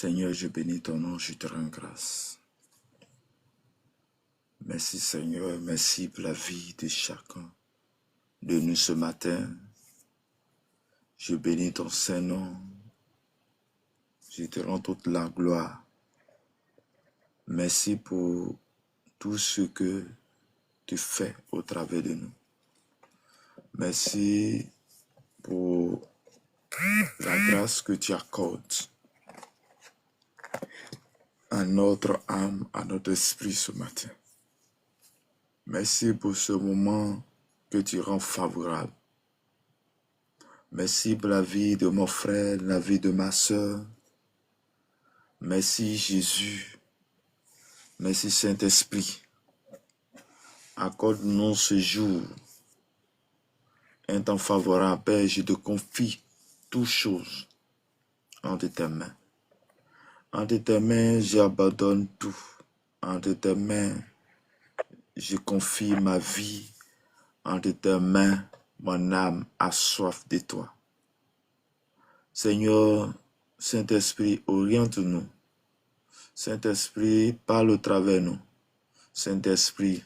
Seigneur, je bénis ton nom, je te rends grâce. Merci Seigneur, merci pour la vie de chacun de nous ce matin. Je bénis ton Saint-Nom. Je te rends toute la gloire. Merci pour tout ce que tu fais au travers de nous. Merci pour la grâce que tu accordes à notre âme, à notre esprit ce matin. Merci pour ce moment que tu rends favorable. Merci pour la vie de mon frère, la vie de ma soeur. Merci Jésus. Merci Saint-Esprit. Accorde-nous ce jour un temps favorable. Père, je te confie toutes choses entre tes mains. Entre tes mains, j'abandonne tout. Entre tes mains, je confie ma vie. Entre tes mains, mon âme a soif de toi. Seigneur, Saint-Esprit, oriente-nous. Saint-Esprit, parle au travers de nous. Saint-Esprit,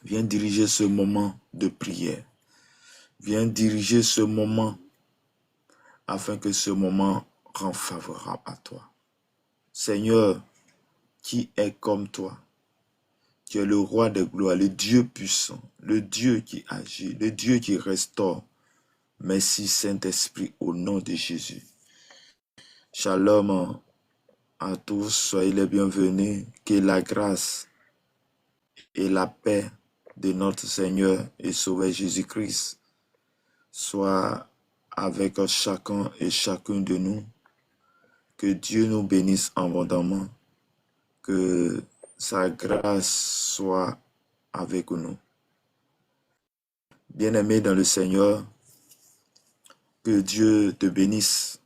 viens diriger ce moment de prière. Viens diriger ce moment afin que ce moment rende favorable à toi. Seigneur, qui est comme toi? Tu es le roi de gloire, le Dieu puissant, le Dieu qui agit, le Dieu qui restaure. Merci Saint-Esprit au nom de Jésus. Shalom à tous, soyez les bienvenus. Que la grâce et la paix de notre Seigneur et Sauveur Jésus-Christ soit avec chacun et chacune de nous. Que Dieu nous bénisse abondamment. Que sa grâce soit avec nous. Bien-aimé dans le Seigneur, que Dieu te bénisse.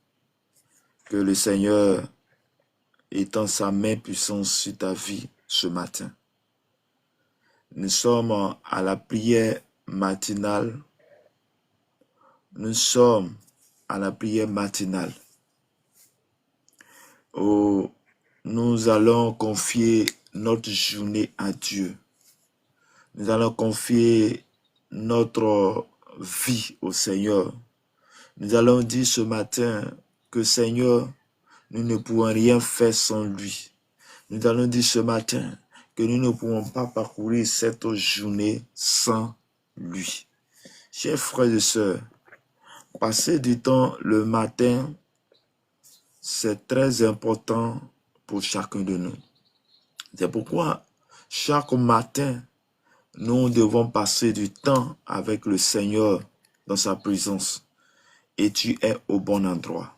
Que le Seigneur étend sa main puissante sur ta vie ce matin. Nous sommes à la prière matinale. Nous sommes à la prière matinale où nous allons confier notre journée à Dieu. Nous allons confier notre vie au Seigneur. Nous allons dire ce matin que Seigneur, nous ne pouvons rien faire sans lui. Nous allons dire ce matin que nous ne pouvons pas parcourir cette journée sans lui. Chers frères et sœurs, passer du temps le matin, c'est très important pour chacun de nous. C'est pourquoi chaque matin, nous devons passer du temps avec le Seigneur dans sa présence. Et tu es au bon endroit.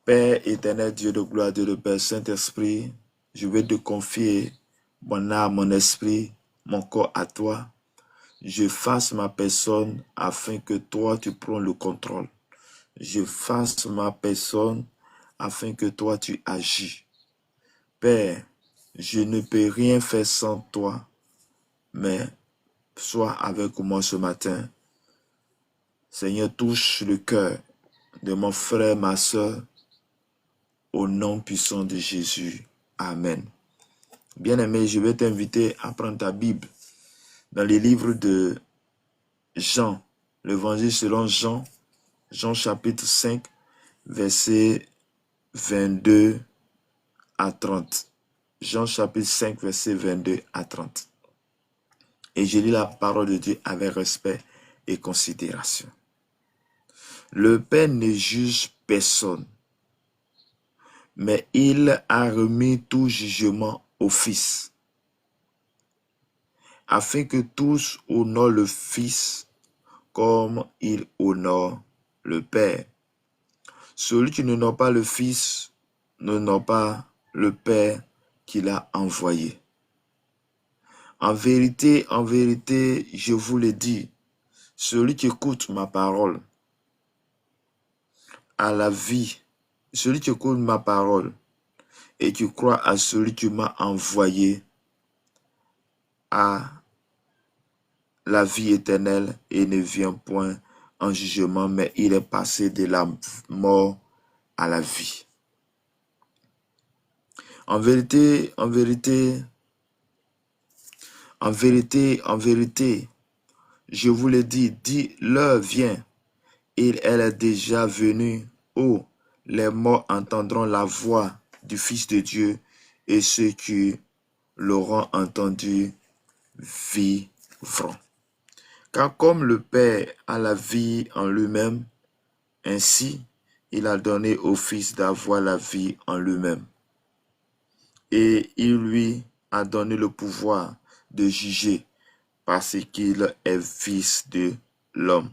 Père éternel, Dieu de gloire, Dieu de Père, Saint-Esprit, je vais te confier mon âme, mon esprit, mon corps à toi. Je fasse ma personne afin que toi tu prends le contrôle. Je fasse ma personne afin que toi tu agis. Père, je ne peux rien faire sans toi, mais sois avec moi ce matin. Seigneur, touche le cœur de mon frère, ma soeur, au nom puissant de Jésus. Amen. Bien-aimé, je vais t'inviter à prendre ta Bible dans les livres de Jean, l'évangile selon Jean, Jean chapitre 5, versets 22 à 30. Jean chapitre 5, versets 22 à 30. Et je lis la parole de Dieu avec respect et considération. Le Père ne juge personne, mais il a remis tout jugement au Fils, afin que tous honorent le Fils comme il honore le Père. Celui qui n'honore pas le Fils n'honore pas le Père qui l'a envoyé. En vérité, je vous le dis, celui qui écoute ma parole a la vie. Celui qui écoute ma parole et qui croit à celui qui m'a envoyé a la vie éternelle et ne vient point en jugement, mais il est passé de la mort à la vie. En vérité, en vérité, en vérité, en vérité, je vous le dis, l'heure vient, et elle est déjà venue, où les morts entendront la voix du Fils de Dieu, et ceux qui l'auront entendu vivront. Car comme le Père a la vie en lui-même, ainsi il a donné au Fils d'avoir la vie en lui-même. Et il lui a donné le pouvoir de juger parce qu'il est fils de l'homme.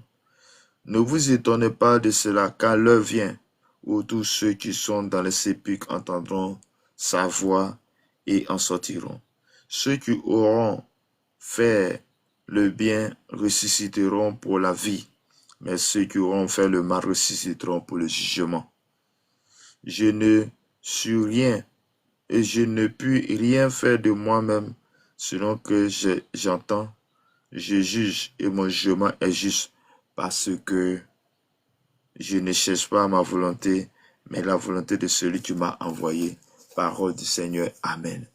Ne vous étonnez pas de cela, car l'heure vient où tous ceux qui sont dans les sépulcres entendront sa voix et en sortiront. Ceux qui auront fait le bien ressusciteront pour la vie, mais ceux qui auront fait le mal ressusciteront pour le jugement. Je ne suis rien et je ne puis rien faire de moi-même, selon que j'entends, je juge et mon jugement est juste, parce que je ne cherche pas ma volonté, mais la volonté de celui qui m'a envoyé. Parole du Seigneur. Amen.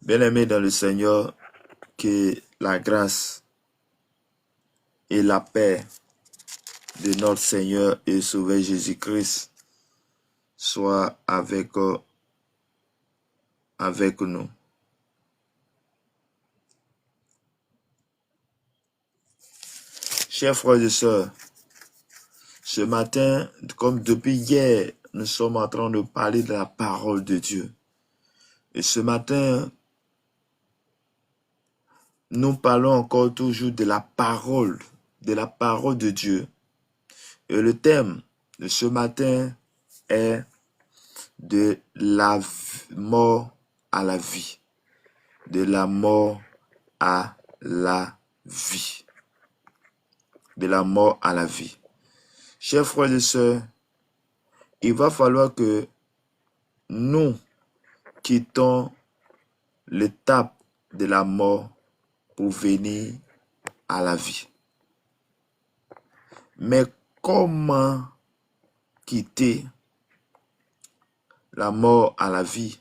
Bien-aimés dans le Seigneur, que la grâce et la paix de notre Seigneur et Sauveur Jésus-Christ soient avec nous. Chers frères et sœurs, ce matin, comme depuis hier, nous sommes en train de parler de la parole de Dieu. Et ce matin, nous parlons encore toujours de la parole de Dieu. Et le thème de ce matin est de la mort à la vie. De la mort à la vie. De la mort à la vie. Chers frères et sœurs, il va falloir que nous quittons l'étape de la mort pour venir à la vie. Mais comment quitter la mort à la vie?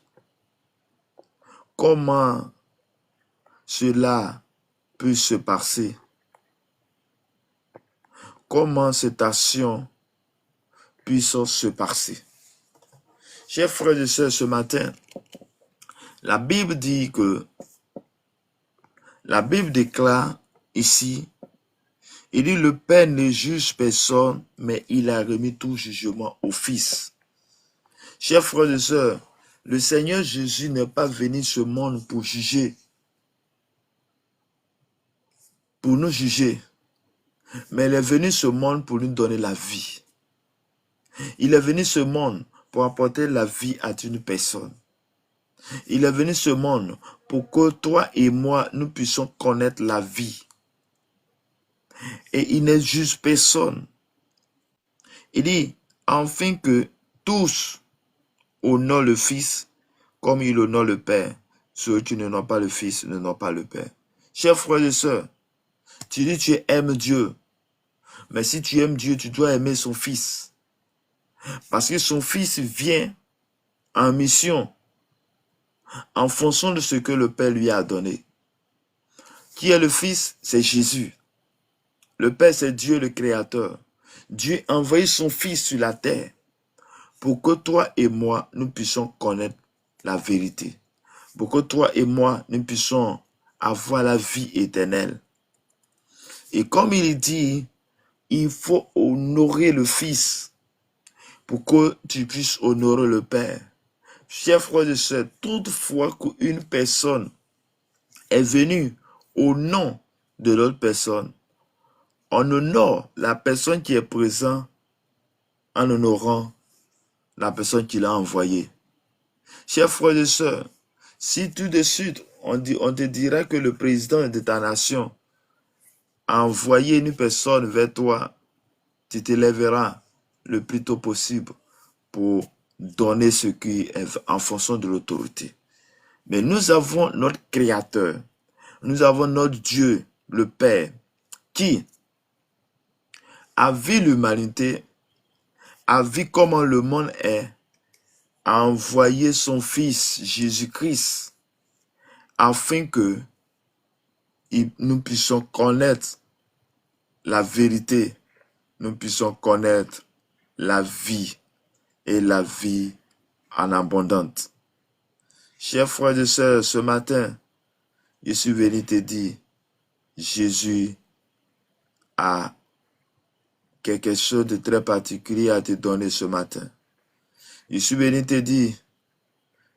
Comment cela peut se passer? Comment cette action puisse se passer? Chers frères et sœurs, ce matin, la Bible dit que, la Bible déclare ici, il dit le Père ne juge personne, mais il a remis tout jugement au Fils. Chers frères et sœurs, le Seigneur Jésus n'est pas venu ce monde pour juger, pour nous juger, mais il est venu ce monde pour nous donner la vie. Il est venu ce monde pour apporter la vie à une personne. Il est venu ce monde pour que toi et moi, nous puissions connaître la vie. Et il ne juge personne. Il dit, afin que tous honorent le Fils comme il honore le Père. Ceux qui n'honorent pas le Fils n'honorent pas le Père. Chers frères et sœurs, tu dis tu aimes Dieu. Mais si tu aimes Dieu, tu dois aimer son Fils. Parce que son Fils vient en mission en fonction de ce que le Père lui a donné. Qui est le Fils? C'est Jésus. Le Père, c'est Dieu le Créateur. Dieu a envoyé son Fils sur la terre pour que toi et moi, nous puissions connaître la vérité. Pour que toi et moi, nous puissions avoir la vie éternelle. Et comme il dit, il faut honorer le Fils pour que tu puisses honorer le Père. Chers frères et sœurs, toutefois qu'une personne est venue au nom de l'autre personne, on honore la personne qui est présente en honorant la personne qui l'a envoyée. Chers frères et sœurs, si tout de suite on te dira que le président de ta nation a envoyé une personne vers toi, tu te lèveras le plus tôt possible pour donner ce qui est en fonction de l'autorité. Mais nous avons notre Créateur, nous avons notre Dieu, le Père, qui a vu l'humanité, a vu comment le monde est, a envoyé son Fils Jésus-Christ afin que nous puissions connaître la vérité, nous puissions connaître la vie et la vie en abondante. Chers frères et sœurs, ce matin, je suis venu te dire, Jésus a quelque chose de très particulier à te donner ce matin. Je suis venu te dire,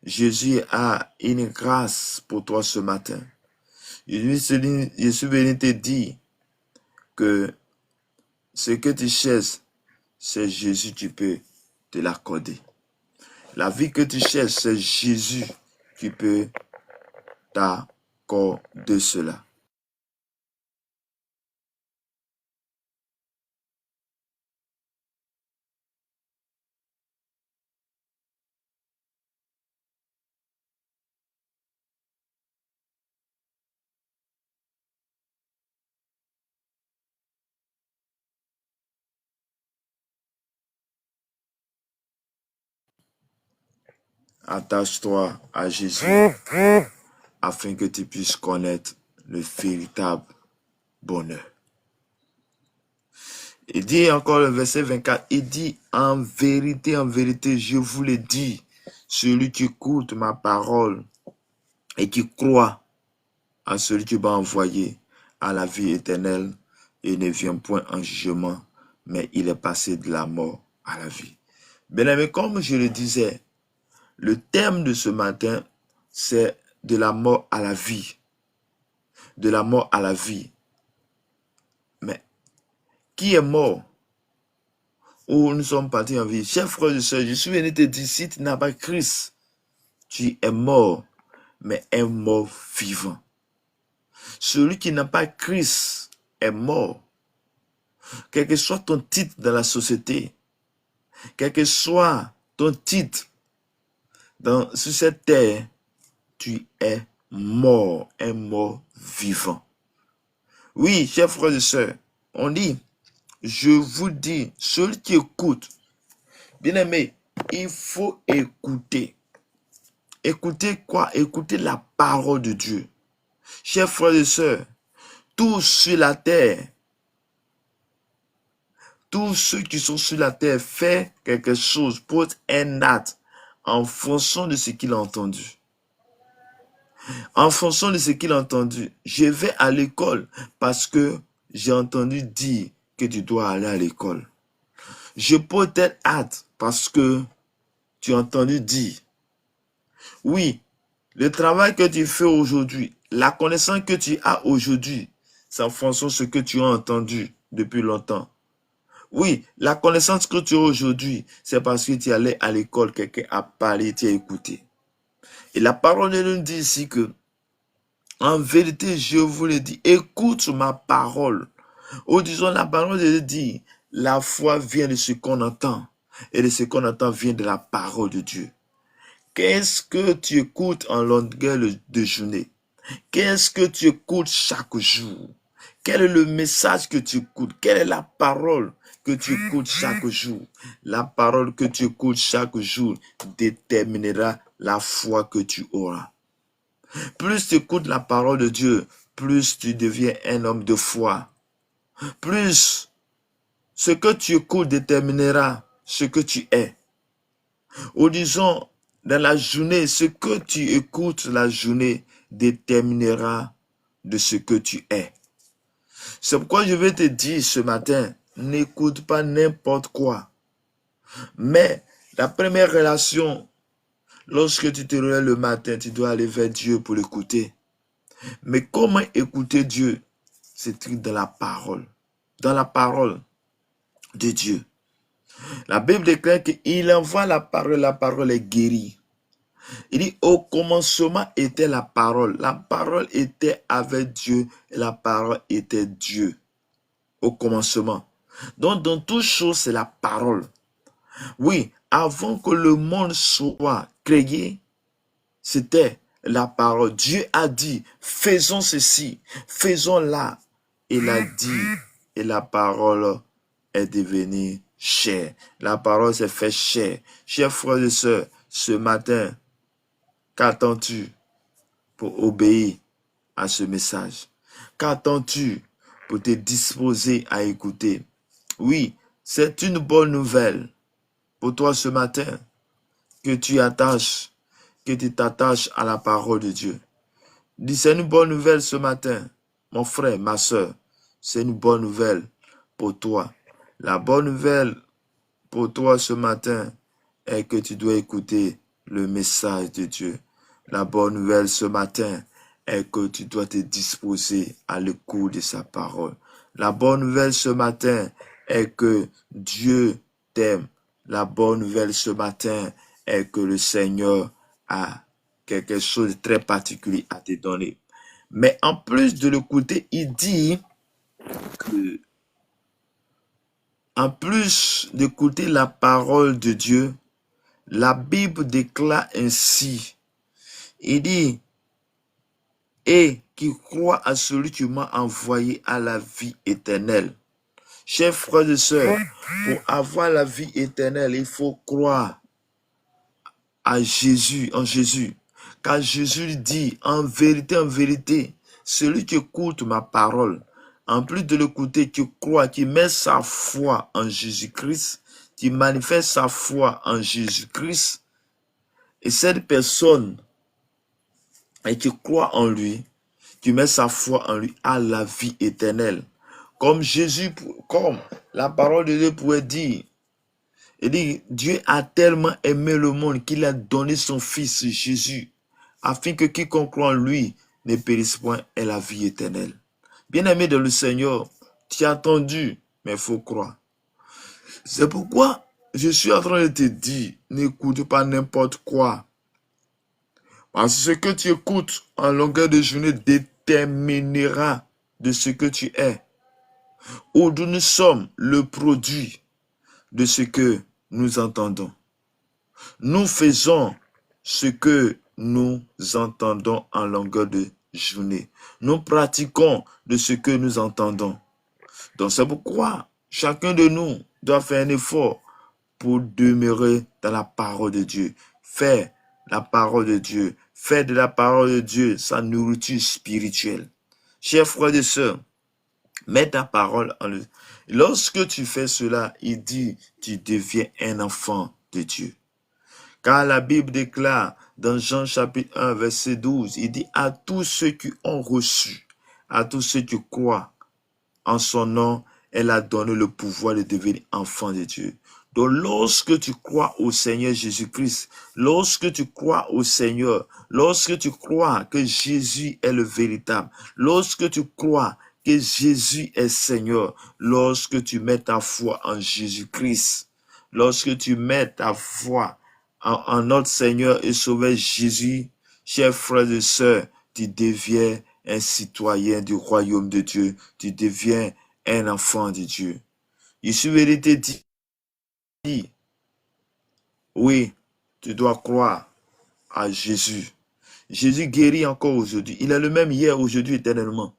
Jésus a une grâce pour toi ce matin. Je suis venu te dire que ce que tu cherches, c'est Jésus, tu peux te l'accorder. La vie que tu cherches, c'est Jésus qui peut t'accorder cela. Attache-toi à Jésus afin que tu puisses connaître le véritable bonheur. Il dit encore le verset 24, il dit, en vérité, je vous le dis, celui qui écoute ma parole et qui croit à celui qui m'a envoyé à la vie éternelle et ne vient point en jugement, mais il est passé de la mort à la vie. Bien-aimé, comme je le disais, le thème de ce matin, c'est de la mort à la vie. De la mort à la vie. Mais qui est mort? Où nous sommes partis en vie? Chers frères et sœurs, je suis venu te dire, si tu n'as pas Christ, tu es mort, mais un mort vivant. Celui qui n'a pas Christ est mort. Quel que soit ton titre dans la société, quel que soit ton titre sur cette terre, tu es mort, un mort vivant. Oui, chers frères et sœurs, on dit, je vous dis, celui qui écoute, bien aimé, il faut écouter. Écoutez quoi? Écoutez la parole de Dieu. Chers frères et sœurs, tous sur la terre, tous ceux qui sont sur la terre font quelque chose, posent un acte en fonction de ce qu'il a entendu. En fonction de ce qu'il a entendu, je vais à l'école parce que j'ai entendu dire que tu dois aller à l'école. Je pose tel acte parce que tu as entendu dire. Oui, le travail que tu fais aujourd'hui, la connaissance que tu as aujourd'hui, c'est en fonction de ce que tu as entendu depuis longtemps. Oui, la connaissance que tu as aujourd'hui, c'est parce que tu es allé à l'école, quelqu'un a parlé, tu as écouté. Et la parole de Dieu nous dit ici que, en vérité, je vous le dis, écoute ma parole. Ou disons, la parole de Dieu dit, la foi vient de ce qu'on entend, et de ce qu'on entend vient de la parole de Dieu. Qu'est-ce que tu écoutes en longueur de journée? Qu'est-ce que tu écoutes chaque jour? Quel est le message que tu écoutes? Quelle est la parole que tu écoutes chaque jour? La parole que tu écoutes chaque jour déterminera la foi que tu auras. Plus tu écoutes la parole de Dieu, plus tu deviens un homme de foi. Plus ce que tu écoutes déterminera ce que tu es. Ou disons, dans la journée, ce que tu écoutes la journée déterminera de ce que tu es. C'est pourquoi je vais te dire ce matin, n'écoute pas n'importe quoi. Mais la première relation, lorsque tu te relèves le matin, tu dois aller vers Dieu pour l'écouter. Mais comment écouter Dieu? C'est écrit dans la parole. Dans la parole de Dieu. La Bible déclare qu'il envoie la parole est guérie. Il dit, au commencement était la parole était avec Dieu, et la parole était Dieu. Au commencement. Donc, dans toute chose, c'est la parole. Oui, avant que le monde soit créé, c'était la parole. Dieu a dit, faisons ceci, faisons là. Il a dit, et la parole est devenue chair. La parole s'est fait chair. Chers frères et sœurs, ce matin, qu'attends-tu pour obéir à ce message? Qu'attends-tu pour te disposer à écouter? Oui, c'est une bonne nouvelle pour toi ce matin que tu t'attaches à la parole de Dieu. Dis, c'est une bonne nouvelle ce matin, mon frère, ma soeur. C'est une bonne nouvelle pour toi. La bonne nouvelle pour toi ce matin est que tu dois écouter le message de Dieu. La bonne nouvelle ce matin est que tu dois te disposer à l'écoute de sa parole. La bonne nouvelle ce matin est que Dieu t'aime. La bonne nouvelle ce matin est que le Seigneur a quelque chose de très particulier à te donner. Mais en plus de l'écouter, il dit que en plus d'écouter la parole de Dieu, la Bible déclare ainsi, il dit, et qui croit à celui qui m'a envoyé à la vie éternelle. Chers frères et sœurs, pour avoir la vie éternelle, il faut croire à Jésus, en Jésus. Car Jésus dit, en vérité, celui qui écoute ma parole, en plus de l'écouter, qui croit, qui met sa foi en Jésus-Christ, qui manifeste sa foi en Jésus-Christ, et cette personne, et qui croit en lui, qui met sa foi en lui, a la vie éternelle. Comme Jésus, comme la parole de Dieu pourrait dire, il dit, Dieu a tellement aimé le monde qu'il a donné son Fils Jésus, afin que quiconque croit en lui ne périsse point ait la vie éternelle. Bien-aimé de le Seigneur, tu as attendu, mais il faut croire. C'est pourquoi je suis en train de te dire, n'écoute pas n'importe quoi. Parce que ce que tu écoutes en longueur de journée déterminera de ce que tu es. Ou d'où nous sommes le produit de ce que nous entendons. Nous faisons ce que nous entendons en longueur de journée. Nous pratiquons de ce que nous entendons. Donc c'est pourquoi chacun de nous doit faire un effort pour demeurer dans la parole de Dieu. Faire la parole de Dieu. Faire de la parole de Dieu sa nourriture spirituelle. Chers frères et sœurs, mets ta parole en lui. Lorsque tu fais cela, il dit, tu deviens un enfant de Dieu. Car la Bible déclare dans Jean chapitre 1, verset 12, il dit à tous ceux qui ont reçu, à tous ceux qui croient en son nom, elle a donné le pouvoir de devenir enfant de Dieu. Donc lorsque tu crois au Seigneur Jésus-Christ, lorsque tu crois au Seigneur, lorsque tu crois que Jésus est le véritable, lorsque tu crois que Jésus est Seigneur, lorsque tu mets ta foi en Jésus-Christ, lorsque tu mets ta foi en notre Seigneur et Sauveur Jésus, chers frères et sœurs, tu deviens un citoyen du royaume de Dieu, tu deviens un enfant de Dieu. Jésus vérité dit, oui, tu dois croire à Jésus. Jésus guérit encore aujourd'hui. Il est le même hier, aujourd'hui, éternellement.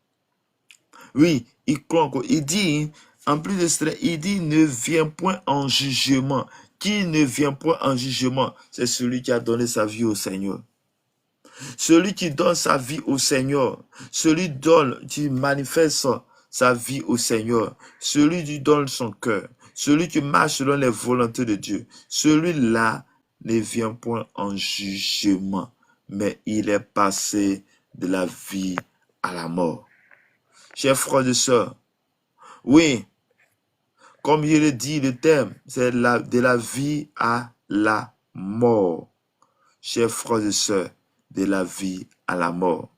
Oui, il croit encore. Il dit, en plus de cela, il dit, ne viens point en jugement. Qui ne vient point en jugement? C'est celui qui a donné sa vie au Seigneur. Celui qui donne sa vie au Seigneur, celui qui manifeste sa vie au Seigneur, celui qui donne son cœur, celui qui marche selon les volontés de Dieu, celui-là ne vient point en jugement, mais il est passé de la vie à la mort. Chers frères et sœurs, oui, comme je l'ai dit, le thème, c'est de la vie à la mort. Chers frères et sœurs, de la vie à la mort.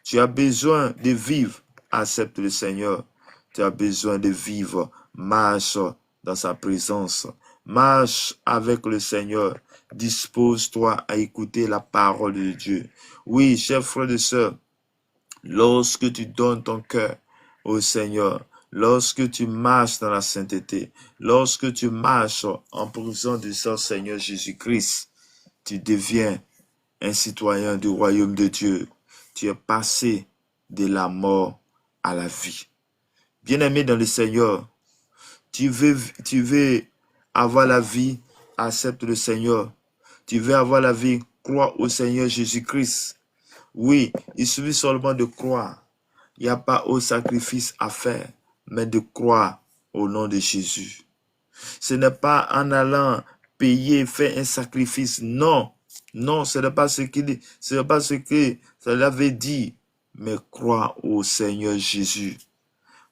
Tu as besoin de vivre, accepte le Seigneur. Tu as besoin de vivre, marche dans sa présence. Marche avec le Seigneur. Dispose-toi à écouter la parole de Dieu. Oui, chers frères et sœurs, lorsque tu donnes ton cœur au Seigneur, lorsque tu marches dans la sainteté, lorsque tu marches en présence du Seigneur Jésus-Christ, tu deviens un citoyen du royaume de Dieu. Tu es passé de la mort à la vie. Bien-aimé dans le Seigneur, tu veux avoir la vie, accepte le Seigneur. Tu veux avoir la vie, crois au Seigneur Jésus-Christ. Oui, il suffit seulement de croire. Il n'y a pas au sacrifice à faire, mais de croire au nom de Jésus. Ce n'est pas en allant payer, faire un sacrifice. Non, non, ce n'est pas ce qu'il dit. Ce n'est pas ce que cela veut dire. Mais crois au Seigneur Jésus.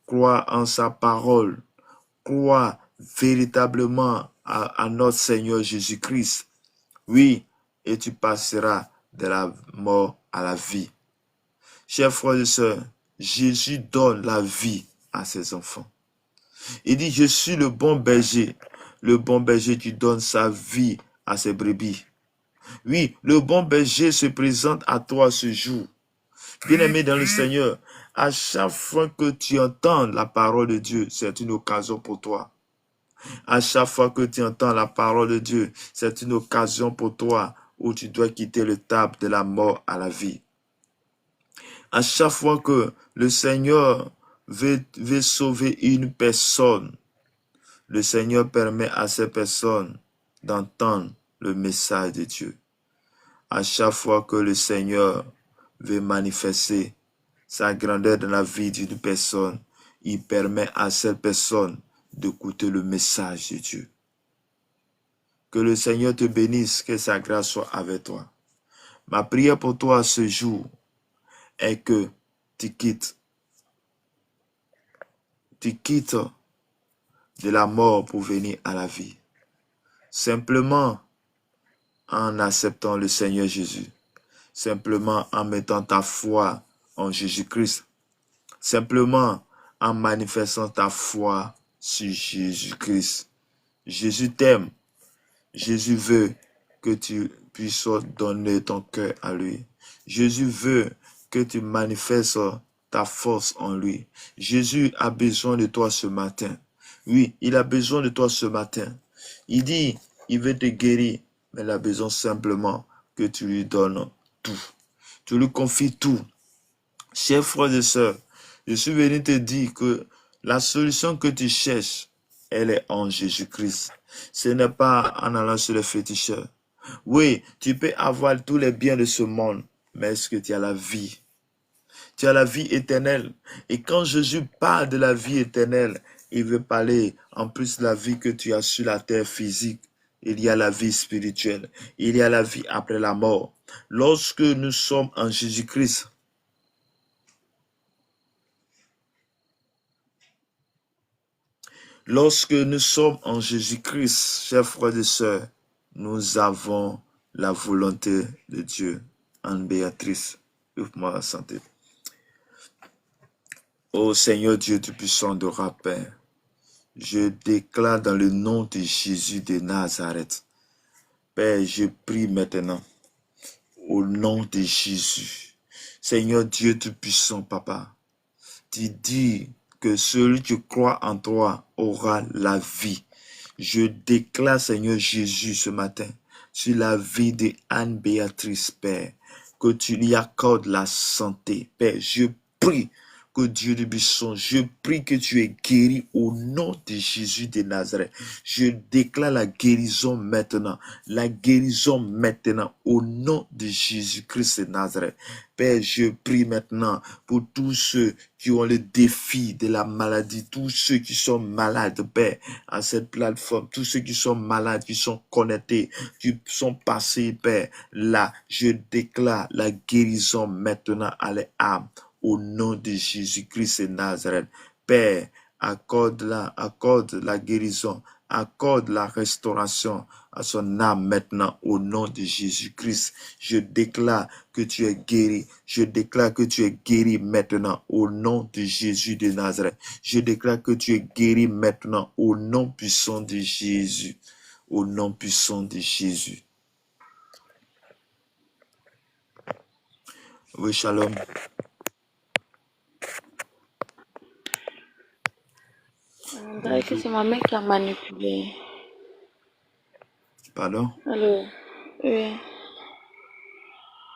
Crois en sa parole. Crois véritablement à notre Seigneur Jésus-Christ. Oui, et tu passeras de la mort à la vie. Chers frères et sœurs, Jésus donne la vie à ses enfants. Il dit, je suis le bon berger. Le bon berger qui donne sa vie à ses brebis. Oui, le bon berger se présente à toi ce jour. Bien-aimé dans le Seigneur, à chaque fois que tu entends la parole de Dieu, c'est une occasion pour toi. À chaque fois que tu entends la parole de Dieu, c'est une occasion pour toi où tu dois quitter le table de la mort à la vie. À chaque fois que le Seigneur veut sauver une personne, le Seigneur permet à ces personnes d'entendre le message de Dieu. À chaque fois que le Seigneur veut manifester sa grandeur dans la vie d'une personne, il permet à cette personne d'écouter le message de Dieu. Que le Seigneur te bénisse, que sa grâce soit avec toi. Ma prière pour toi ce jour est que tu quittes de la mort pour venir à la vie. Simplement en acceptant le Seigneur Jésus. Simplement en mettant ta foi en Jésus-Christ. Simplement en manifestant ta foi sur Jésus-Christ. Jésus t'aime. Jésus veut que tu puisses donner ton cœur à lui. Jésus veut que tu manifestes ta force en lui. Jésus a besoin de toi ce matin. Oui, il a besoin de toi ce matin. Il dit, il veut te guérir, mais il a besoin simplement que tu lui donnes tout. Tu lui confies tout. Chers frères et sœurs, je suis venu te dire que la solution que tu cherches, elle est en Jésus-Christ. Ce n'est pas en allant sur le féticheur. Oui, tu peux avoir tous les biens de ce monde, mais est-ce que tu as la vie? Tu as la vie éternelle. Et quand Jésus parle de la vie éternelle, il veut parler en plus de la vie que tu as sur la terre physique. Il y a la vie spirituelle. Il y a la vie après la mort. Lorsque nous sommes en Jésus-Christ, lorsque nous sommes en Jésus-Christ, chers frères et sœurs, nous avons la volonté de Dieu. Anne-Béatrice, ouvre-moi la santé. Ô Seigneur Dieu Tout-Puissant de Père, je déclare dans le nom de Jésus de Nazareth, Père, je prie maintenant au nom de Jésus. Seigneur Dieu Tout-Puissant, Papa, tu dis que celui qui croit en toi aura la vie. Je déclare, Seigneur Jésus, ce matin, sur la vie de Anne-Béatrice, Père, que tu lui accordes la santé. Père, je prie que Dieu de Buisson, je prie que tu es guéri au nom de Jésus de Nazareth. Je déclare la guérison maintenant au nom de Jésus-Christ de Nazareth. Père, je prie maintenant pour tous ceux qui ont le défi de la maladie, tous ceux qui sont malades, Père, à cette plateforme, tous ceux qui sont malades, qui sont connectés, qui sont passés, Père, là, je déclare la guérison maintenant à l'âme, au nom de Jésus-Christ de Nazareth. Père, accorde la guérison, accorde la restauration à son âme maintenant au nom de Jésus-Christ. Je déclare que tu es guéri. Je déclare que tu es guéri maintenant au nom de Jésus de Nazareth. Je déclare que tu es guéri maintenant au nom puissant de Jésus. Au nom puissant de Jésus. Oui, shalom. On dirait que c'est ma mère qui a manipulé. Pardon? Allô? Oui.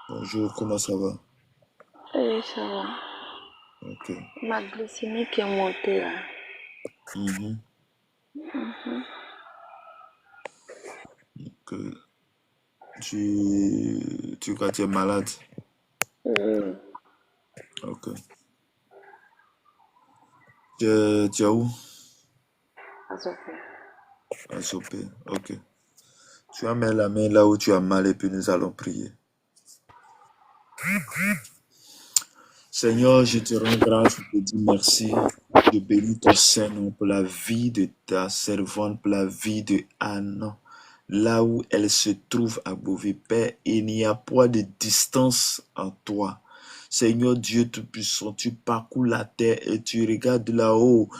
Bonjour, comment ça va? Oui, ça va. Ok. Ma glycémie qui est montée là. Que Tu crois que tu es malade? Ok. Tu es où? À Sopé. À Sopé. Ok. Tu vas mettre la main là où tu as mal et puis nous allons prier. Seigneur, je te rends grâce, je te dis merci. Je bénis ton Saint-Nom pour la vie de ta servante, pour la vie de Anne. Là où elle se trouve à Beauvais, Père, il n'y a pas de distance en toi. Seigneur Dieu Tout-Puissant, tu parcours la terre et tu regardes là-haut.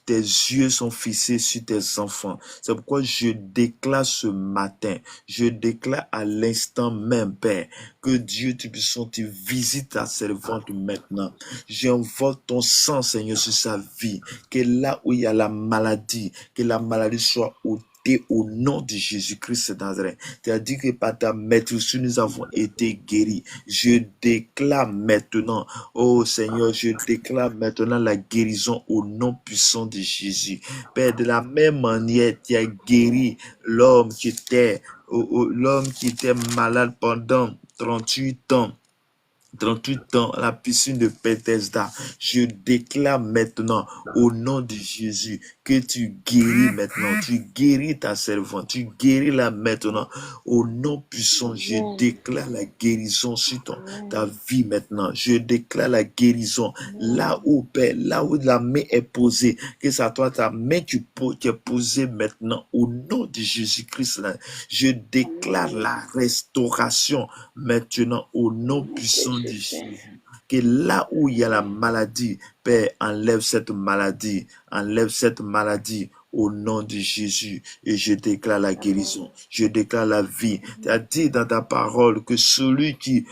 Tes yeux sont fixés sur tes enfants. C'est pourquoi je déclare ce matin, je déclare à l'instant même, Père, que Dieu Tout-Puissant, tu visites ta servante maintenant. J'invoque ton sang, Seigneur, sur sa vie. Que là où il y a la maladie, que la maladie soit ôtée au nom de Jésus-Christ de Nazareth. Tu as dit que par ta maîtrise, nous avons été guéris. Je déclare maintenant, oh Seigneur, je déclare maintenant la guérison au nom puissant de Jésus. Père, de la même manière, tu as guéri l'homme qui était malade pendant 38 ans. 38 ans à la piscine de Bethesda. Je déclare maintenant au nom de Jésus que tu guéris maintenant. Tu guéris ta servante. Tu guéris la maintenant. Au nom puissant, je déclare la guérison sur ta vie maintenant. Je déclare la guérison là où, Père, là où la main est posée. Que ça soit ta main qui est posée maintenant au nom de Jésus-Christ. Je déclare la restauration maintenant au nom puissant de Jésus. Que là où il y a la maladie, Père, enlève cette maladie au nom de Jésus. Et je déclare la guérison, je déclare la vie. Tu as dit dans ta parole que celui qui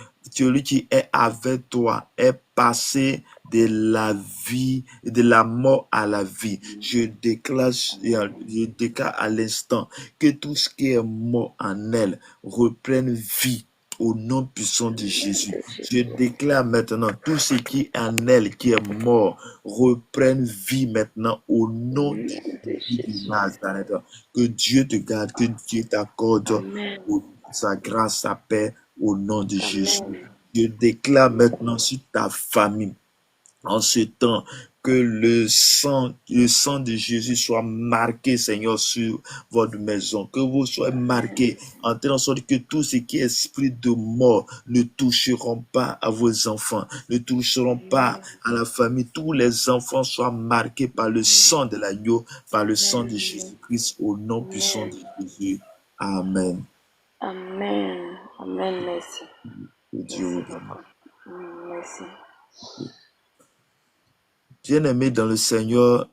est avec toi est passé de la vie, de la mort à la vie. Je déclare à l'instant que tout ce qui est mort en elle reprenne vie au nom puissant de Jésus. Je déclare maintenant tout ce qui est en elle, qui est mort, reprenne vie maintenant au nom de Nazareth. Que Dieu te garde, que Dieu t'accorde sa grâce, sa paix au nom de Jésus. Je déclare maintenant sur ta famille, en ce temps, que le sang de Jésus soit marqué, Seigneur, sur votre maison. Que vous soyez marqués, en telle sorte que tout ce qui est esprit de mort ne toucheront pas à vos enfants, ne toucheront pas à la famille. Tous les enfants soient marqués par le sang de l'agneau, par le sang de Jésus-Christ, au nom puissant de Jésus. Amen. Amen. Amen. Merci. Que Dieu vous bénisse. Merci. Bien-aimé dans le Seigneur,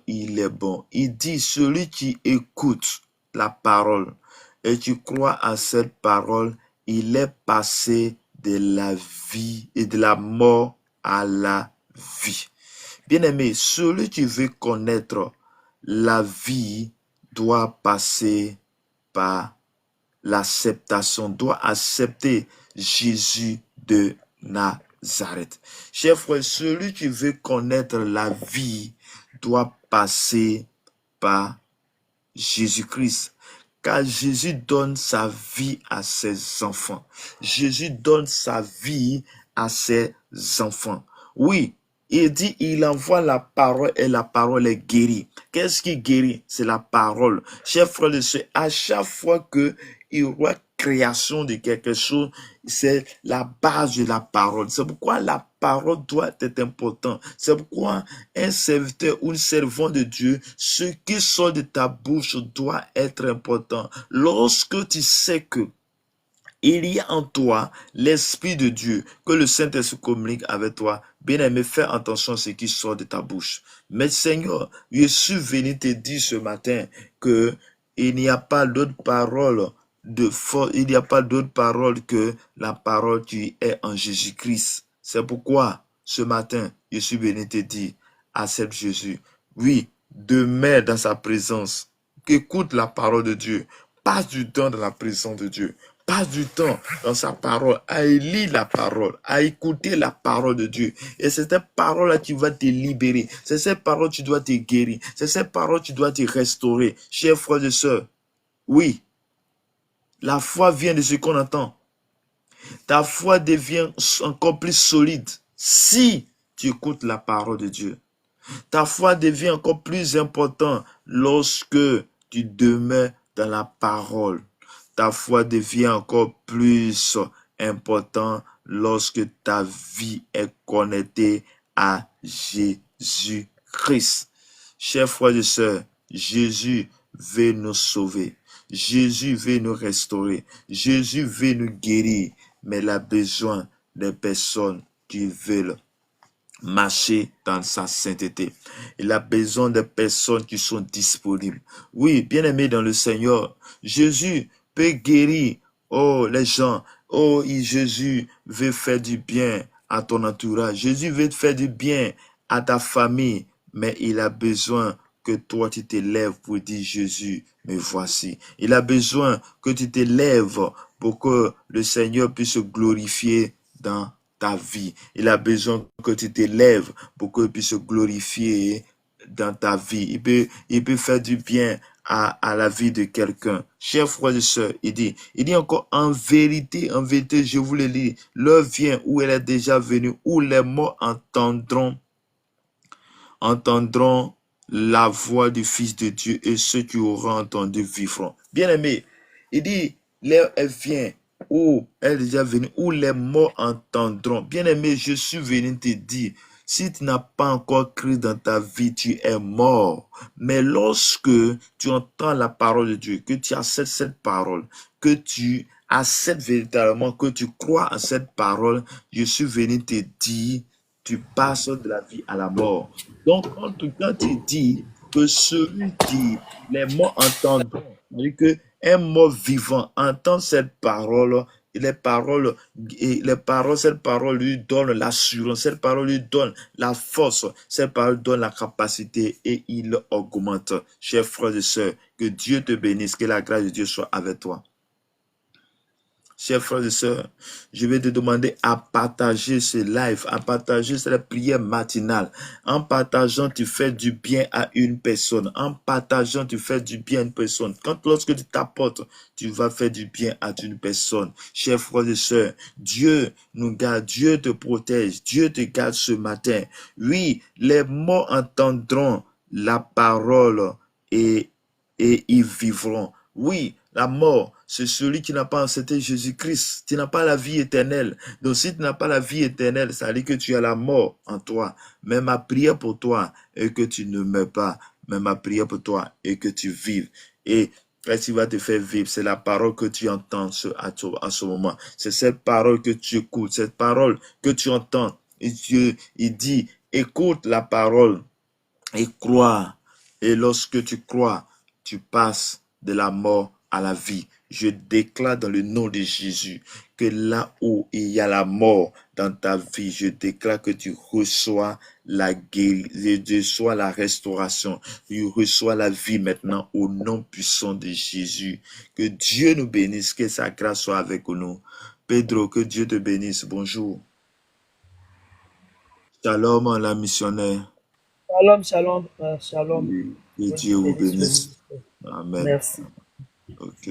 il est bon. Il dit, celui qui écoute la parole et qui croit à cette parole, il est passé de la vie et de la mort à la vie. Bien-aimé, celui qui veut connaître la vie doit passer par l'acceptation, doit accepter Jésus de Nazareth. Chers frères, celui qui veut connaître la vie doit passer par Jésus-Christ. Car Jésus donne sa vie à ses enfants. Jésus donne sa vie à ses enfants. Oui, il dit, il envoie la parole et la parole est guérie. Qu'est-ce qui guérit? C'est la parole. Chers frères et sœurs, à chaque fois qu'il y aura création de quelque chose, c'est la base de la parole. C'est pourquoi la parole doit être importante. C'est pourquoi un serviteur ou un servant de Dieu, ce qui sort de ta bouche doit être important. Lorsque tu sais que il y a en toi l'Esprit de Dieu, que le Saint-Esprit communique avec toi, bien-aimé, fais attention à ce qui sort de ta bouche. Mais Seigneur, je suis venu te dire ce matin que il n'y a pas d'autre parole il n'y a pas d'autre parole que la parole qui est en Jésus-Christ. C'est pourquoi ce matin, je suis venu te dire, accepte Jésus. Oui, demeure dans sa présence. Écoute la parole de Dieu. Passe du temps dans la présence de Dieu. Passe du temps dans sa parole, à lire la parole, à écouter la parole de Dieu. Et c'est cette parole-là qui va te libérer. C'est cette parole qui doit te guérir. C'est cette parole qui doit te restaurer. Chers frères et sœurs, oui, La foi vient de ce qu'on entend. Ta foi devient encore plus solide si tu écoutes la parole de Dieu. Ta foi devient encore plus importante lorsque tu demeures dans la parole. Ta foi devient encore plus importante lorsque ta vie est connectée à Jésus-Christ. Chers frères et sœurs, Jésus veut nous sauver. Jésus veut nous restaurer. Jésus veut nous guérir. Mais il a besoin des personnes qui veulent marcher dans sa sainteté. Il a besoin de personnes qui sont disponibles. Oui, bien-aimés dans le Seigneur, Jésus peut guérir, les gens. Jésus veut faire du bien à ton entourage. Jésus veut te faire du bien à ta famille. Mais il a besoin que toi tu t'élèves pour dire Jésus, me voici. Il a besoin que tu t'élèves pour que le Seigneur puisse se glorifier dans ta vie. Il a besoin que tu t'élèves pour qu'il puisse se glorifier dans ta vie. Il peut faire du bien à la vie de quelqu'un. Chers frères et sœurs, il dit encore en vérité, je vous le lis, l'heure vient où elle est déjà venue, où les morts entendront la voix du Fils de Dieu et ceux qui auront entendu vivront. Bien-aimé, il dit, l'heure vient où elle est déjà venue, où les morts entendront. Bien-aimé, je suis venu te dire, si tu n'as pas encore cru dans ta vie, tu es mort. Mais lorsque tu entends la parole de Dieu, que tu acceptes cette parole, que tu acceptes véritablement, que tu crois en cette parole, je suis venu te dire, tu passes de la vie à la mort. Donc, quand tu dis que celui qui les morts entendront, c'est-à-dire qu'un mort vivant entend cette parole, cette parole lui donne l'assurance, cette parole lui donne la force, cette parole donne la capacité et il augmente. Chers frères et sœurs, que Dieu te bénisse, que la grâce de Dieu soit avec toi. Chers frères et sœurs, je vais te demander à partager ce live, à partager cette prière matinale. En partageant, tu fais du bien à une personne. En partageant, tu fais du bien à une personne. Lorsque tu t'apportes, tu vas faire du bien à une personne. Chers frères et sœurs, Dieu nous garde, Dieu te protège, Dieu te garde ce matin. Oui, les morts entendront la parole et ils vivront. Oui, la mort, c'est celui qui n'a pas accepté Jésus-Christ. Tu n'as pas la vie éternelle. Donc, si tu n'as pas la vie éternelle, ça veut dire que tu as la mort en toi. Mais ma prière pour toi est que tu ne meurs pas. Mais ma prière pour toi est que tu vives. Et qu'est-ce qui va te faire vivre? C'est la parole que tu entends à ce moment. C'est cette parole que tu écoutes, cette parole que tu entends. Et Dieu, il dit, écoute la parole et crois. Et lorsque tu crois, tu passes de la mort à la vie. Je déclare dans le nom de Jésus que là où il y a la mort dans ta vie, je déclare que tu reçois la guérison, tu reçois la restauration, tu reçois la vie maintenant au nom puissant de Jésus. Que Dieu nous bénisse, que sa grâce soit avec nous. Pedro, que Dieu te bénisse. Bonjour. Shalom, la missionnaire. Shalom, shalom, shalom. Que Dieu vous bénisse. Amen. Merci. Ok.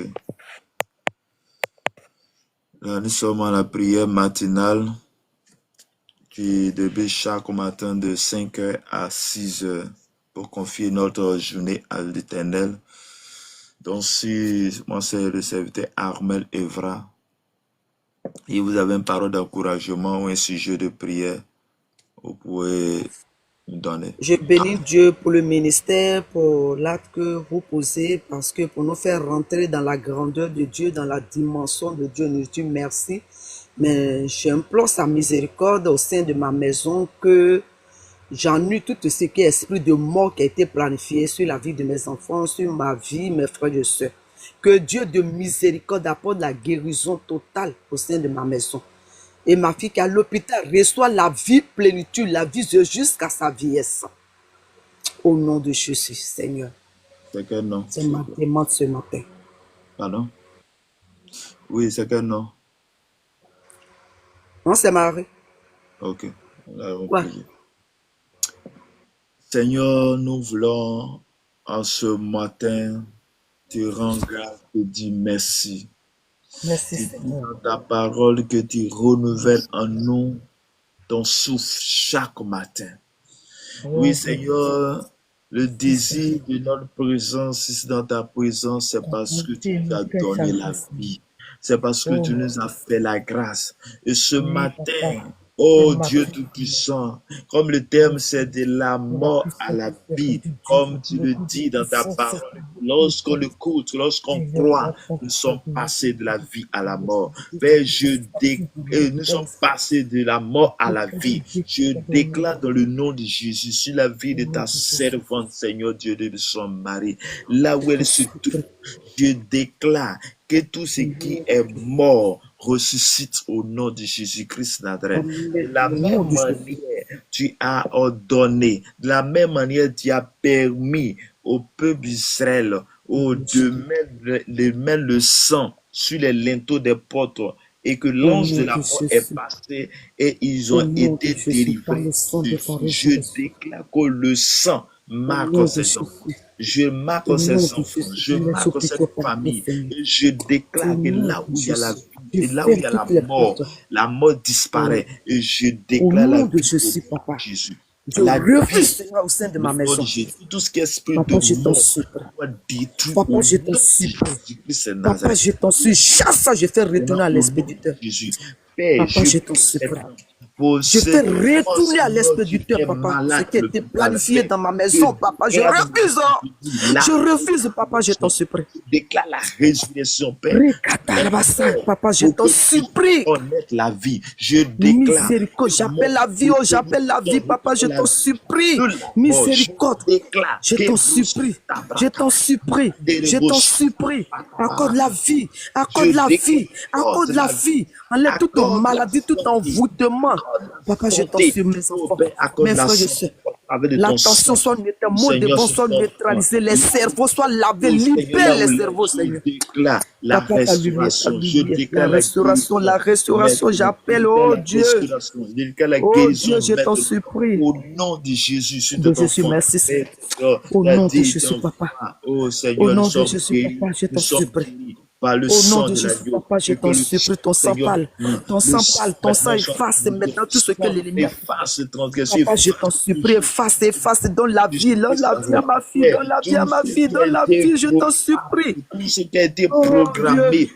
Là, nous sommes à la prière matinale qui débute chaque matin de 5h à 6h pour confier notre journée à l'Éternel. Donc, si moi c'est le serviteur Armel Evra et vous avez une parole d'encouragement ou un sujet de prière, vous pouvez nous donner. Je bénis Dieu pour le ministère, pour l'acte que vous posez, parce que pour nous faire rentrer dans la grandeur de Dieu, dans la dimension de Dieu, nous disons merci. Mais j'implore sa miséricorde au sein de ma maison que j'ennuie tout ce qui est esprit de mort qui a été planifié sur la vie de mes enfants, sur ma vie, mes frères et sœurs. Que Dieu de miséricorde apporte la guérison totale au sein de ma maison. Et ma fille qui est à l'hôpital reçoit la vie plénitude, la vie jusqu'à sa vieillesse. Au nom de Jésus, Seigneur. C'est quel nom? C'est ma demande ce matin. Pardon? Oui, c'est quel nom? Non, c'est Marie. Ok. Ouais. Seigneur, nous voulons en ce matin te rendre grâce et dire merci. Merci Tu dis Seigneur. dans ta parole que tu renouvelles en nous ton souffle chaque matin. Oui, Oh, Seigneur, le merci Seigneur. désir de notre présence ici dans ta présence, c'est Ta parce que tu bonté nous nous as fait donné chaque la jour. vie. C'est parce que Oh, tu nous as fait la grâce. Et ce oui, matin, papa. Ce oh Dieu matin, Tout-Puissant, comme le thème merci c'est de la pour la mort à puissance la du Seigneur vie, du Dieu, comme tu le le coup de dis dans ta puissance, c'est parole, de lorsqu'on puissance. écoute, lorsqu'on Seigneur, croit, reprends nous ta sommes dimension passés de la de vie à la puissance. mort. Et que Père, tu sorti de nous sommes l'autorité. passés de la mort à Et la que tu vie. Je déclares au nom déclare dans le nom de Jésus sur la vie au de nom ta de Jésus. servante, Seigneur Dieu de son mari, là où Je elle te se trouve, supplie. je déclare que tout ce qui Amen. est mort ressuscite au nom de Jésus-Christ Nazareth. De Amen. la Au nom même de Jésus. manière, tu as ordonné, de la même manière, tu as permis au peuple d'Israël de mettre le sang sur les linteaux des portes et que Au l'ange de nom la de mort est Jésus. passé et ils Au ont nom de été Jésus. Par délivrés. le sang de ta Je résurrection. déclare que le sang Au marque nom de ces Jésus. enfants. Je Au marque nom ces de enfants. Jésus. Je Je les marque supplie cette par toi, famille. Seigneur. Et je Au déclare que nom là de où il y a la Jésus. vie Je et là où il ferme y a toutes les portes. la mort Oh, disparaît. Et je au déclare la nom de vie au Jésus, nom de papa. Jésus. Je La refuse, vie Seigneur, au sein de au ma nom de maison. Jésus. Tout ce qui est esprit de Papa, je t'en mort supplie. soit détruit Papa, au je t'en nom de supplie. Jésus-Christ de Papa, Nazareth. je t'en supplie. Chaque ça, je fais retourner Maintenant, à au nom de l'expéditeur. Jésus. Père, Papa, je je t'en prie supplie. maintenant pour Je fais cet enfant, retourner à Seigneur Dieu, qui l'expéditeur, est papa. Ce malade qui à était l'hôpital. planifié Père, dans ma je maison, papa. Je déclare refuse. là, Je refuse, papa, je t'en supplie. je déclare la résurrection, Père. Les Rikatarabasa, morts, papa, je pour t'en que puissent supplie. connaître la vie. Je déclare Miséricorde, les j'appelle morts la vie, pour oh, que nous j'appelle la vie, puissions papa, je retrouver la t'en vie supplie. de la mort. Je Miséricorde, déclare je que t'en nous supplie. Je t'en supplie. Je t'en supplie. Accorde la vie. je Accorde la vie. déclare Accorde la la vie. vie. Enlève toute Accorde la maladie, tout santé. envoûtement. Accorde la Papa, je t'en santé. supplie, mes Oh enfants, Père, accorde mes la frères et santé sœurs. avec de La ton tension sang. soit neutralisée, mots de Seigneur, bon sur soit ton enfant. neutralisés, les cerveaux soient lavés, Oh Seigneur, libère là où les il est, cerveaux, je Seigneur. déclare la Papa, restauration. Je la déclare la restauration, guérison maintenant. Je j'appelle, déclare oh la Dieu, restauration. Je déclare la oh guérison Dieu, je t'en maintenant. supplie. Au nom de Jésus, sur De ton Jésus, enfant. merci Seigneur. Père, Seigneur, Au il a nom de dit Jésus, dans papa. foi, oh Au Seigneur, nous nom de sommes Jésus, guéris. papa, je Nous t'en sommes supplie. guéris par le Au nom sang de de Jésus, l'agneau. papa, je Et que t'en le supplie, ton sang Seigneur, parle. Ton le sang sang parle, ton sang maintenant efface maintenant tout ce que l'ennemi a fait. efface transgression, Papa, je t'en efface supplie, efface, donne la vie, donne la vie à ma fille, donne la vie à tout ma ce fille, qui a donne la été vie, je t'en programmé, supplie. tout ce qui a été Oh Dieu, programmé.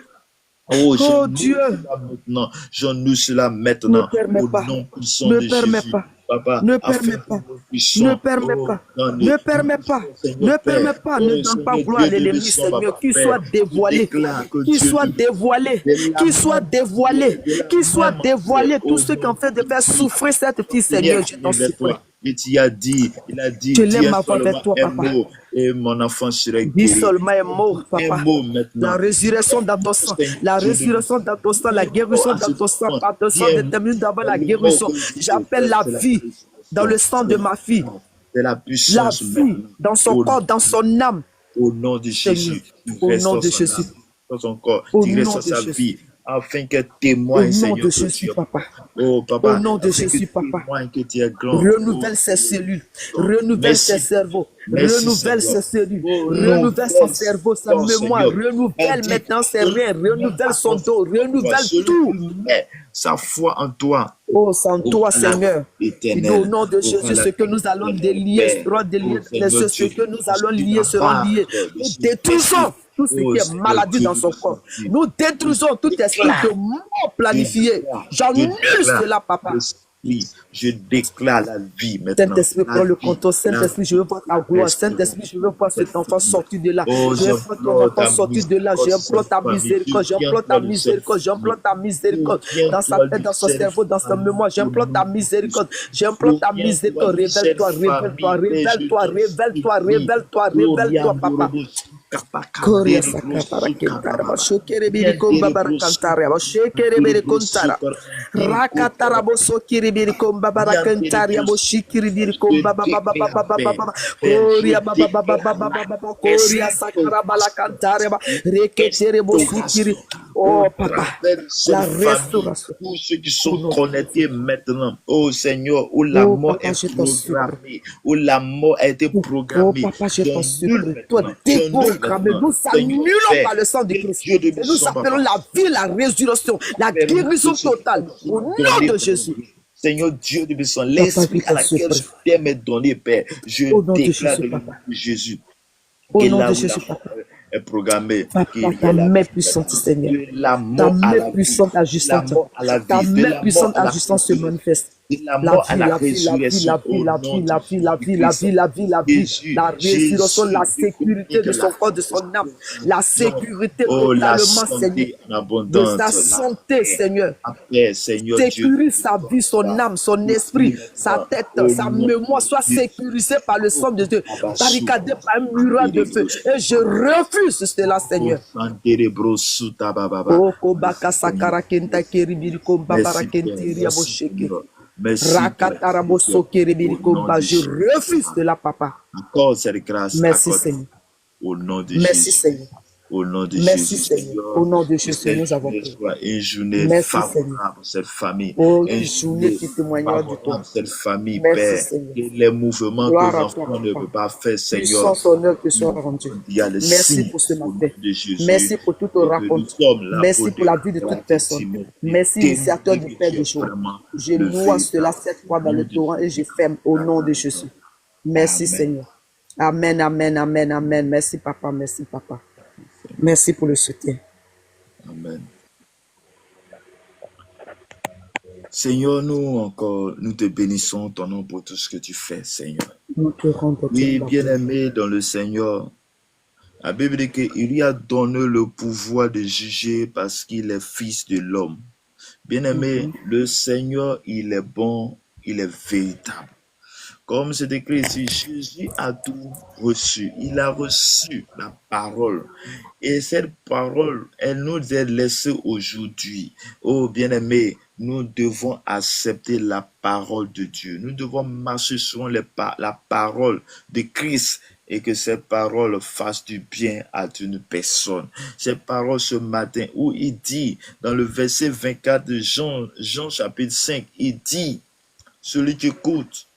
Oh, oh j'annule Dieu, cela maintenant. J'annule cela ne maintenant. permets Au pas, nom puissant ne de permets Jésus. pas, Papa, ne afin permets que pas, nous ne puissions, permets oh, pas, donner, ne nous permets pas, puissions, Seigneur ne Père, permets pas, ne oh donne pas Seigneur gloire à Dieu de l'ennemi, son Seigneur, papa qu'il soit Père, je dévoilé, déclare que qu'il Dieu soit te dévoilé, de la qu'il soit même dévoilé, de la qu'il soit même manière, dévoilé, tout au ce qui nom en fait de de faire Jésus. souffrir cette fille, Seigneur Seigneur, je t'en vient vers supplie. toi. Et tu as dit, il a dit, Je dis lève un ma voix vers seulement toi, un papa. mot et mon enfant serait Dis guéri. seulement un mot, Un papa. mot La maintenant. résurrection dans Un ton mot, sang, Seigneur la Dieu de résurrection dans ton sang, dis la un mot guérison à dans cet ton sang, enfant. par ton Dis sang un mot. détermine d'abord la Le mot guérison. que je dis au J'appelle Père, la c'est la vie dans le résurrection. sang de ma fille, C'est la la puissance vie maintenant. dans son Au, corps, dans son âme, au nom de Seigneur, Jésus, tu au nom restaures de son Jésus, âme, dans son corps, au tu nom restaures de sa Jésus, vie, afin qu'elle au témoigne, nom Seigneur, de que Jésus, tu es papa, bon. Oh, au papa, nom de afin que Jésus, tu papa. témoignes que tu es grand. Oh, Renouvelle ses cellules, Seigneur. renouvelle ses Merci, cerveaux, merci, renouvelle Seigneur. ses cellules, renouvelle son Renouvelle cerveau, sa ton mémoire, Seigneur. Elle renouvelle dit, maintenant ses celui reins, qui met renouvelle sa son dos, confiance en toi, renouvelle celui tout. qui met sa foi en toi, Oh, sans toi, aura la Seigneur. vie Il dit au éternelle. nom de Aura Jésus, la ce que vie nous allons éternelle. délier Père, sera délié oh dans les Seigneur cieux. Ce Dieu, que nous je allons suis lier ta seront barre, liés. je Nous suis blessé. détruisons tout ce Oh qui est Seigneur maladie Dieu dans de son son corps. Dieu. Nous Je détruisons tout esprit déclare, de mort je planifié. déclare, je J'annule déclare cela, papa. l'esprit, je déclare la vie maintenant. Saint-Esprit, La prends le vie, contrôle. la Saint-Esprit, je vie, veux voir ta la gloire. Saint-Esprit, je veux voir cet enfant respiration. sortir de là. Oh, Je veux voir ton j'implore enfant ta sortir de là. miséricorde sur J'implore cette ta famille. miséricorde. Je viens J'implore ta toi de cette miséricorde. famille. J'implore ta Je miséricorde viens dans sa toi tête, de dans son cette cerveau, dans sa famille. mémoire. Au J'implore ta nom de Jésus. miséricorde. Je J'implore ta viens toi miséricorde. de cette Révèle-toi, révèle-toi, famille. Et je révèle-toi, t'en révèle-toi, supplie. révèle-toi, Gloria révèle-toi, papa. Ndorobo Korea Kapakandere sakapara kentara Brosukababa. bashokere biri komba Yandere barakantara bashekere biri kontara rakatara bosokiri biri komba barakantara boshikiri biri komba baba baba baba baba Korea baba baba baba baba Korea sakara balakantara ba reketere bosukiri. Oh, au Papa, travers de cette la famille, restauration. tous ceux qui Au sont nom de connectés maintenant, oh Seigneur, où la Oh, mort Papa, est je t'en supplie. programmée, où la mort a été Oh, programmée, Papa, je tu t'en annules supplie. Toi, maintenant, tu annules déprogrammé. maintenant, Nous Seigneur annulons Père, par le sang de que Christ. Dieu de Et nous bénisson, appelons papa. la vie, la résurrection, la Père, guérison ce totale. esprit Au nom donné de par Jésus. Dieu. Seigneur Dieu de bénisson, Papa, l'esprit je à t'en laquelle supplie. ce terme est donné, Père, je Au nom de déclare Jésus, dans le nom Papa. de Jésus. Au Et nom là de où la Jésus, mort Papa. est programmée, Papa, qu'il y ta ait la main vie puissante, maintenant. Seigneur. De la Ta mort à main la vie. puissante De la agissante. mort à la Ta vie. De main la mort puissante à la agissante se résurrection. manifeste. De la La mort à vie, la la vie, la vie, résurrection. la vie, Au la nom vie, de la vie, la vie, la Jésus-Christ. vie, la vie, la vie, Jésus, la résurrection, la Jésus, je sécurité communique de la son corps, de son âme, la sécurité oh, la totalement, Seigneur, santé en de sa abondance, santé, Seigneur. la paix, Seigneur Dieu. Sécurise sa vie, son âme, son esprit, sa tête, Au sa nom mémoire de soit Jésus. sécurisée par le sang de Dieu, barricadée par un mur de feu. Et je refuse cela, Seigneur. Oh, Kobaka Sakara Kenta Keribiri Kombabara Merci Père, Kentiri merci Abosheke. Seigneur. Merci Père. Rakatarabo Keribiri Au nom Komba. de Je Jésus. refuse cela, Papa. Accorde cette grâce, Merci, accorde Seigneur. au nom de Merci, Jésus. Seigneur. Au nom de Merci, Jésus, Seigneur. Seigneur, Au nom de que Jésus, cette nous avons journée prié. soit une journée Merci, Seigneur. favorable pour cette famille. Oh, Une une journée qui témoignera du favorable toi. pour cette famille, Merci, Père. Seigneur. Que les mouvements que Gloire les à toi, enfants ne Papa. peuvent pas faire, Seigneur, Puissance, honneur te soit rendu. il y a le Merci signe pour ce au nom matin. de Jésus. Merci pour toute Et que nous rencontre. sommes là Merci pour la vie de déclarer toute personne. effectivement et Merci, initiateur témoigner du que Père tu de es joie. vraiment Je le loue cela véritable 7 fois dans nom le de torrent et je Jésus. ferme au nom de Jésus. Merci, Amen. Seigneur. Amen, amen, amen, amen. Merci, Papa. Merci, Papa. Merci pour le soutien. Amen. Seigneur, nous te bénissons ton nom pour tout ce que tu fais, Seigneur. Nous te rendons Oui, gloire. bien-aimé dans le Seigneur, la Bible dit qu'il lui a donné le pouvoir de juger parce qu'il est fils de l'homme. Bien-aimé, le Seigneur, il est bon, il est véritable. Comme c'est écrit ici, Jésus a tout reçu. Il a reçu la parole. Et cette parole, elle nous est laissée aujourd'hui. Oh bien-aimé, nous devons accepter la parole de Dieu. Nous devons marcher sur la parole de Christ et que cette parole fasse du bien à une personne. Cette parole ce matin où il dit, dans le verset 24 de Jean chapitre 5, il dit, celui qui écoute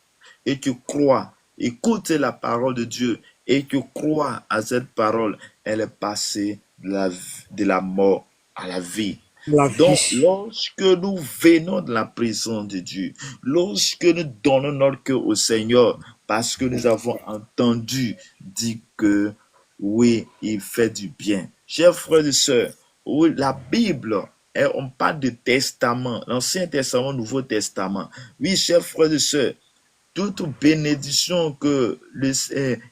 et tu crois, écoute la parole de Dieu et tu crois à cette parole, elle est passée de la mort à la vie. Donc, lorsque nous venons de la présence de Dieu, lorsque nous donnons notre cœur au Seigneur, parce que nous avons entendu dire que oui, il fait du bien. Chers frères et sœurs, oui, la Bible, on parle de testament, l'Ancien Testament, Nouveau Testament. Oui, chers frères et sœurs, toute bénédiction que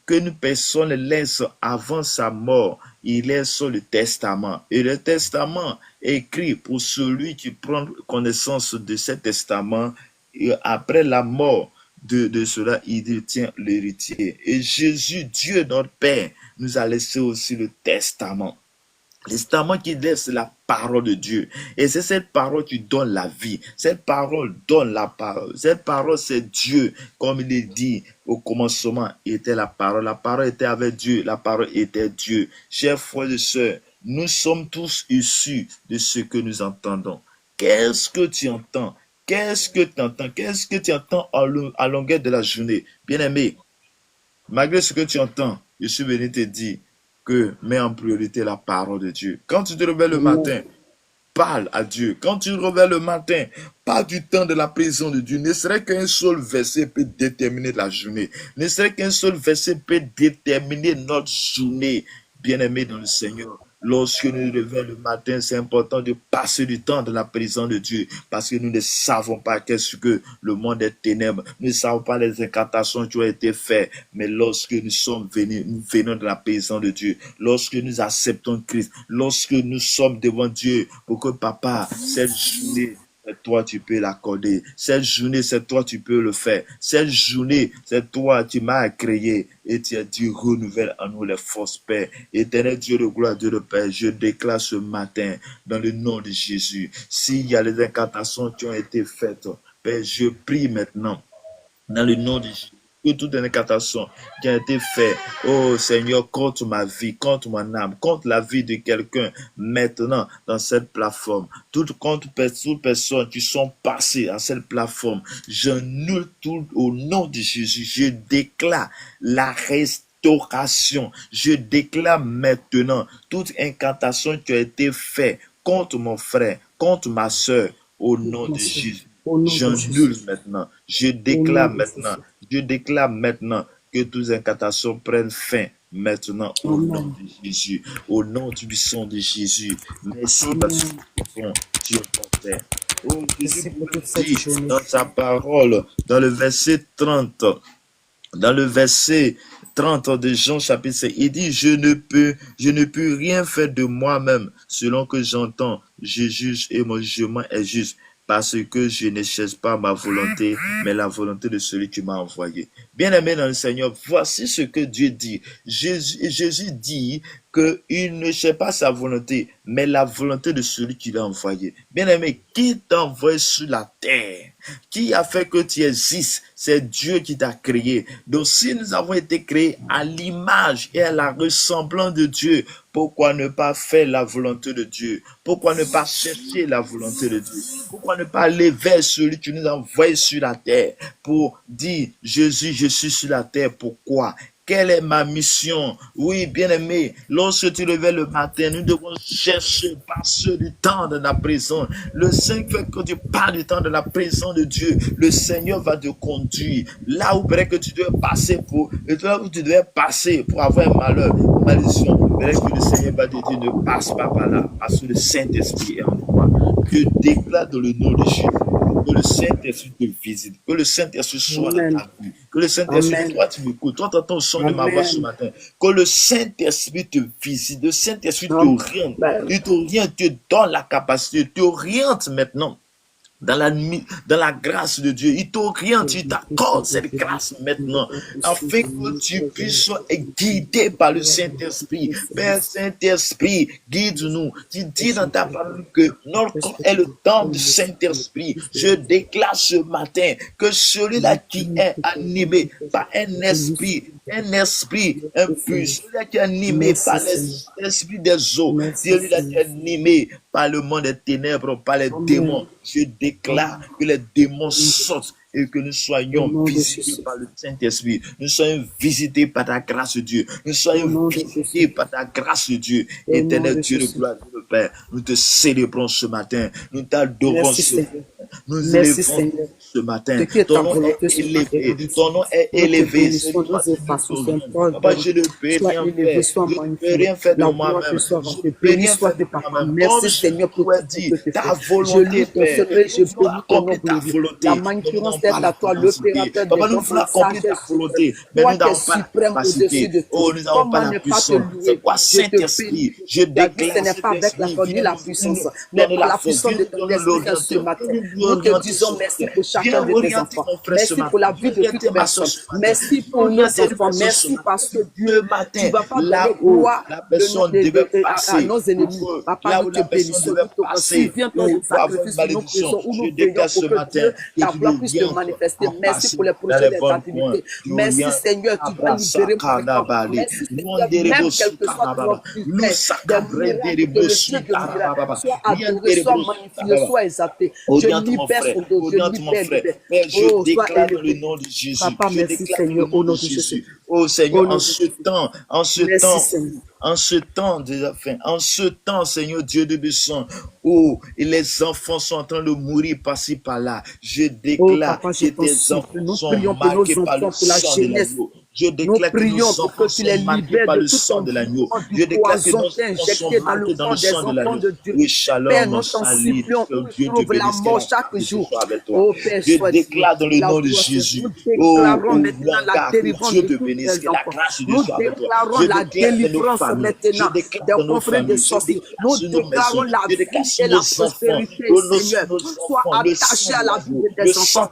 une personne laisse avant sa mort, il laisse le testament. Et le testament est écrit pour celui qui prend connaissance de ce testament. Et après la mort de cela, il détient l'héritier. Et Jésus, Dieu notre Père, nous a laissé aussi le testament. Le testament qui laisse la parole de Dieu. Et c'est cette parole qui donne la vie. Cette parole donne la parole. Cette parole, c'est Dieu. Comme il est dit au commencement, était la parole. La parole était avec Dieu. La parole était Dieu. Chers frères et sœurs, nous sommes tous issus de ce que nous entendons. Qu'est-ce que tu entends? Qu'est-ce que tu entends? Qu'est-ce que tu entends à longueur de la journée? Bien-aimé, malgré ce que tu entends, je suis venu te dire que mets en priorité la parole de Dieu. Quand tu te réveilles le matin, parle à Dieu. Quand tu te réveilles le matin, parle du temps de la présence de Dieu. Ne serait qu'un seul verset peut déterminer la journée. Ne serait qu'un seul verset peut déterminer notre journée. Bien-aimé dans le Seigneur, lorsque nous nous réveillons le matin, c'est important de passer du temps dans la présence de Dieu parce que nous ne savons pas qu'est-ce que le monde est ténèbres. Nous ne savons pas les incantations qui ont été faites. Mais lorsque nous sommes venus, nous venons de la présence de Dieu. Lorsque nous acceptons Christ, lorsque nous sommes devant Dieu pour que Papa, cette journée, c'est toi tu peux l'accorder. Cette journée, c'est toi tu peux le faire. Cette journée, c'est toi tu m'as créé et tu as dit renouvelle en nous les forces, Père. Éternel Dieu de gloire, Dieu de Père, je déclare ce matin dans le nom de Jésus. S'il y a les incantations qui ont été faites, Père, je prie maintenant dans le nom de Jésus. que toute incantation qui a été faite, oh Seigneur, contre ma vie, contre mon âme, contre la vie de quelqu'un, maintenant, dans cette plateforme, toute personne qui sont passées à cette plateforme, j'annule tout au nom de Jésus. Je déclare la restauration. Je déclare maintenant toute incantation qui a été faite contre mon frère, contre ma soeur, au nom de Jésus. J'annule maintenant. Je déclare maintenant. Je déclare maintenant que toutes les incantations prennent fin maintenant au nom de Jésus. Au nom du sang de Jésus. Merci parce que tu es Père. Oh, Jésus dit dans sa parole, dans le verset 30, dans le verset 30 de Jean chapitre 5, il dit, je ne peux rien faire de moi-même, selon que j'entends, je juge et mon jugement est juste, parce que je ne cherche pas ma volonté, mais la volonté de celui qui m'a envoyé. Bien-aimé dans le Seigneur, voici ce que Dieu dit. Jésus dit qu'il ne cherche pas sa volonté, mais la volonté de celui qui l'a envoyé. Bien-aimé, qui t'a envoyé sur la terre? Qui a fait que tu existes? C'est Dieu qui t'a créé. Donc si nous avons été créés à l'image et à la ressemblance de Dieu, pourquoi ne pas faire la volonté de Dieu? Pourquoi ne pas chercher la volonté de Dieu? Pourquoi ne pas aller vers celui qui nous a envoyés sur la terre pour dire, Jésus, je suis sur la terre, pourquoi? Quelle est ma mission? Oui, bien-aimé, lorsque tu lèves le matin, nous devons chercher par ce du temps de la présence. Le Seigneur, quand tu parles du temps de la présence de Dieu, le Seigneur va te conduire. Là où que tu devais passer pour avoir un malheur, une malédiction, que le Seigneur va te dire, ne passe pas par là, parce que le Saint-Esprit est en toi. Je déclare dans le nom de Jésus. Que le Saint-Esprit te visite, que le Saint-Esprit soit dans ta vie, que le Saint-Esprit, toi tu m'écoutes, toi tu entends le son de ma voix ce matin, que le Saint-Esprit te visite, le Saint-Esprit t'oriente, il t'oriente, te donne la capacité, t'oriente maintenant. Dans la grâce de Dieu, il t'oriente, il t'accorde cette grâce maintenant, afin que tu puisses être guidé par le Saint-Esprit. Père Saint-Esprit, guide-nous. Tu dis dans ta parole que notre corps est le temple du Saint-Esprit. Je déclare ce matin que celui-là qui est animé par un esprit impur, celui-là qui est animé par l'esprit des eaux, celui-là qui est animé par le monde des ténèbres, par les démons. Je déclare que les démons sortent et que nous soyons visités par le Saint-Esprit. Nous soyons visités par ta grâce de Dieu. Nous soyons visités par ta grâce de Dieu. Éternel Dieu de gloire, Dieu le Père, nous te célébrons ce matin. Nous t'adorons ce matin. Nous élevons ce matin. Ton nom est élevé. Ton nom est élevé. Papa, je ne peux rien faire. Je ne peux rien faire de moi-même. Je ne peux rien faire de moi-même. Merci Seigneur pour dit ta volonté, Père. Je veux accomplir ta volonté. À toi, l'opérateur de nous voulons accomplir ta volonté. Mais nous n'avons pas la capacité. Oh, nous n'avons pas la puissance. C'est quoi Saint-Esprit? Je déclare ce n'est pas avec la force ni la puissance, mais par la puissance de ton esprit ce matin. Nous te disons merci pour chacun de tes enfants. Merci pour la vie de toute personne. Merci pour nos enfants. Merci parce que Dieu, tu vas pas donner gloire à nos ennemis. Papa, nous te bénissons. Viens ton sacrifice pour nos prisons où nous prions pour que Dieu, ta gloire puisse te manifester. Merci pour les projets des activités. Merci Seigneur, tu vas libérer pour nous. Merci Seigneur, même quel que soit notre vie, des miracles de l'esprit de miracle, soit adoré, soit magnifié, soit exalté. Je libère son dos, je libère. Je déclare dans le nom de Jésus. Papa, merci Seigneur, au nom de Jésus. Oh Seigneur, en ce temps, Seigneur Dieu de Besson, où les enfants sont en train de mourir par-ci par-là, je déclare que tes enfants sont marqués par le sang de l'agneau. Je déclare que nos enfants sont marqués par le sang de l'agneau. Je déclare que nos enfants sont marqués dans le sang de l'agneau. Oui, shalom, salut, Dieu te bénisse, chaque jour. Je déclare dans le nom de Jésus. Oh, Dieu te bénisse, que la grâce de Dieu soit avec toi. Nous déclarons la délivrance maintenant des confrères de sorciers. Nous déclarons la vie et la prospérité, Seigneur. Sois attaché à la vie des enfants.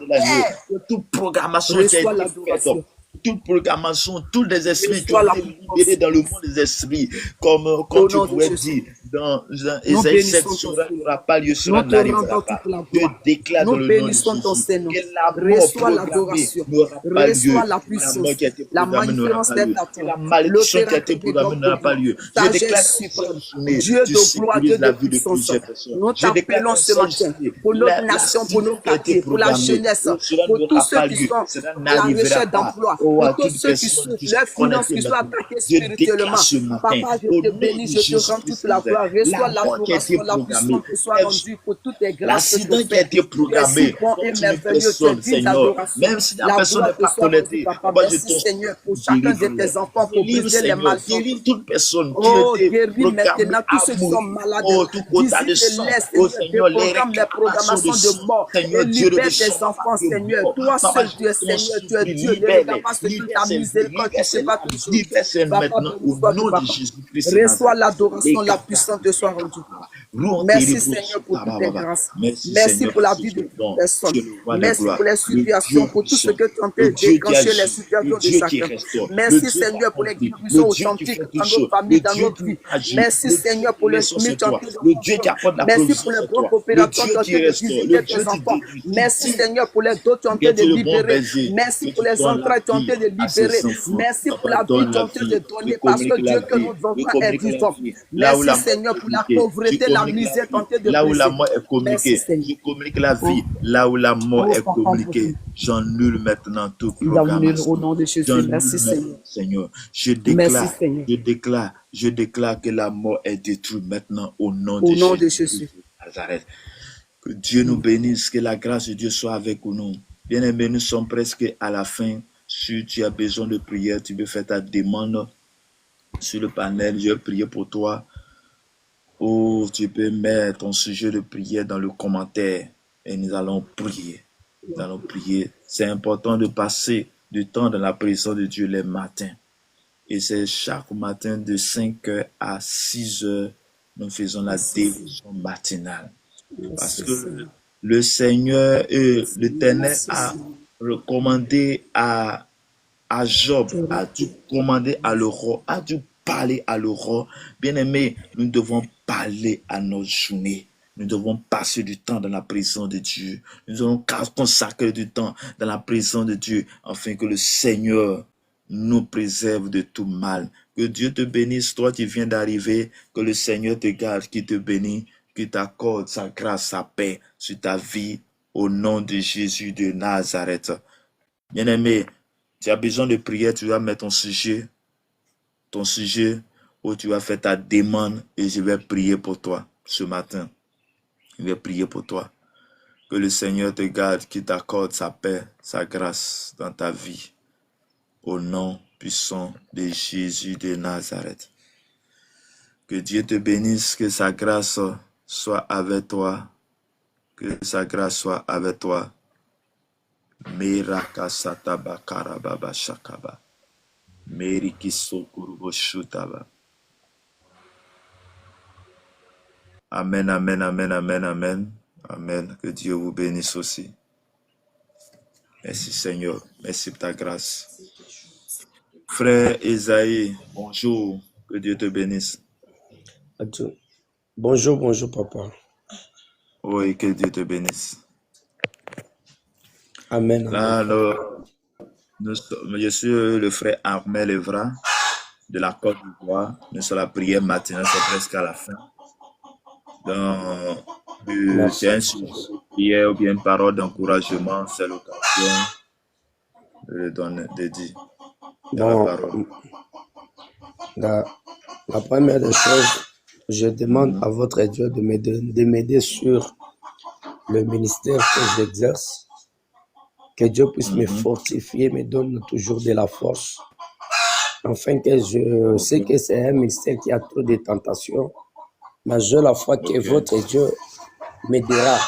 Toute programmation qui a été faite, toute programmation, tous les esprits qui ont été libérés dans le monde des esprits, comme tu pouvais dire dans Nous Ésaïe 7, bénissons ton cela Seigneur. n'aura pas lieu, Nous cela te n'arrivera rendons pas. toute la Je gloire. déclare dans Nous le nom de bénissons ton Jésus Seigneur. que la mort Reçois programmée l'adoration. n'aura pas lieu. Reçois la La puissance. mort qui a été La programmée n'aura magnificence pas des lieu. bâtons. La malédiction qui a été L'autorité programmée n'aura pas lieu. Je déclare sagesse qu'une seule suprême. journée, Dieu tu de gloire, Dieu sécurises de la vie de puissance. plusieurs personnes. Nous Je déclare t'appelons qu'une ce seule matin journée, pour notre nation, pour nos l'accident qui a été quartiers, pour la programmé, jeunesse, cela pour tous n'aura ceux pas qui lieu. sont Cela à la n'arrivera recherche pas. d'emploi, Oh, pour à tous toute ceux qui personne souffrent, qui leurs sont finances connectées qui sont maintenant. attaquées Je spirituellement. déclare ce matin, Papa, je au te nom bénis, de je te rends toute Jésus-Christ, la gloire. Reçois la mort qui a été l'adoration, la programmée, puissance te soit rendue pour toutes les grâces que tu l'accident qui a fais. été Tu es si programmé bon et contre une merveilleux, tu es personne, digne Seigneur, d'adoration. même si la La personne n'est gloire te pas soit rendue, connectée, Papa. moi je Merci t'en Seigneur pour chacun de délivre. tes enfants, pour Délivre, briser les Seigneur, malfaçons. délivre toute personne qui a Oh, été guéris programmée maintenant tous à ceux qui sont mourir. malades. Oh, tout quota de sang. Visite-les, Oh, Seigneur. Seigneur, les Déprogramme les réclamations de programmations de sang. mort. Et Seigneur, Dieu de libère tes sang, papa, enfants, de Seigneur. mort. Toi Papa, seul, je tu es t'en Seigneur. Tu es supplie, Dieu. Ne libère-les. regarde pas sur toute Libère ta ces vies, miséricorde. Tu libère sais ces pas larmes, toutes choses. libère ces Papa, maintenant, béni au soit tu, nom de Papa. Jésus-Christ de Reçois Nazareth. l'adoration, la puissance te soit rendue. Merci Seigneur pour toutes tes grâces. Merci Merci Seigneur pour la parce que vie tu de es toute bon, personne. tu es le roi de Merci gloire, pour les le situations, Dieu pour tout ce puissant, que tu as le Dieu qui déclenché, les agit, situations le de Dieu qui chacun. restaure, le Merci Dieu qui Seigneur pour les accomplit, guérisons le Dieu qui authentiques fait dans toutes nos choses, familles, le dans Dieu nos qui vies. agit, Merci le Dieu Seigneur qui pour met le son sur milieu toi, tenté de le Dieu qui confiance. apporte la Merci provision pour les sur bons toi, le coopérateurs Dieu qui ont qui été de restaure, visiter le tes Dieu qui enfants. Merci dit Seigneur pour les dons qui ont que été de tu es le bon libérer. baiser, Merci que pour tu les donnes la entrailles qui ont vie été de à ses libérer. enfants. Merci pour Papa, la vie donne qui la ont été vie, de je donner parce que communique la Dieu que vie, nous devons je est communique la vivant. vie. Là où Merci la mort Seigneur est pour la communiquée, je pauvreté, la communique la misère qui ont vie. été de Là où la briser. mort est Merci communiquée, Seigneur. je communique la Oh, vie. Là où la mort oh est Papa, communiquée, j'annule maintenant toute nous avons nul au programmation. nom de Jésus. Merci J'annule Seigneur. maintenant, Seigneur. Merci Seigneur. Je déclare que la mort est détruite maintenant au nom Au de nom de Jésus Jésus. de Nazareth. Que Dieu nous bénisse, que la grâce de Dieu soit avec nous. Bien-aimés, nous sommes presque à la fin. Si tu as besoin de prière, tu peux faire ta demande sur le panel. Je vais prier pour toi. Ou tu peux mettre ton sujet de prière dans le commentaire et nous allons prier. Nous allons prier. C'est important de passer du temps dans la présence de Dieu les matins. Et c'est chaque matin de 5h à 6h, nous faisons la dévotion matinale. Parce que le Seigneur et l'Éternel a recommandé à Job, a dû commander à l'aurore, a dû parler à l'aurore. Bien-aimés, nous devons parler à notre journée. Nous devons passer du temps dans la présence de Dieu. Nous devons consacrer du temps dans la présence de Dieu afin que le Seigneur nous préserve de tout mal. Que Dieu te bénisse, toi qui viens d'arriver, que le Seigneur te garde, qui te bénit, qui t'accorde sa grâce, sa paix sur ta vie, au nom de Jésus de Nazareth. Bien-aimé, tu as besoin de prière, tu vas mettre ton sujet où tu vas faire ta demande et je vais prier pour toi ce matin. Je vais prier pour toi. Que le Seigneur te garde, qu'il t'accorde sa paix, sa grâce dans ta vie. Au nom puissant de Jésus de Nazareth. Que Dieu te bénisse, que sa grâce soit avec toi. Que sa grâce soit avec toi. Miraka sataba karababa shakaba. Meriki sokurubo shutaba. Amen, amen, amen, amen, amen. Amen. Que Dieu vous bénisse aussi. Merci Seigneur. Merci pour ta grâce. Frère Esaïe, bonjour. Que Dieu te bénisse. Adieu. Bonjour, bonjour papa. Oui, que Dieu te bénisse. Amen. Là, Amen. je suis le frère Armel Evra de la Côte d'Ivoire. Nous sommes à la prière matinale, c'est presque à la fin. Donc, Merci. c'est une prière ou bien une parole d'encouragement, c'est l'occasion de dire la Bon, parole. la première des choses, je demande à votre Dieu de m'aider sur le ministère que j'exerce. Que Dieu puisse me fortifier, me donne toujours de la force. Afin que je sais que c'est un ministère qui a trop de tentations. Mais j'ai la foi que votre Dieu m'aidera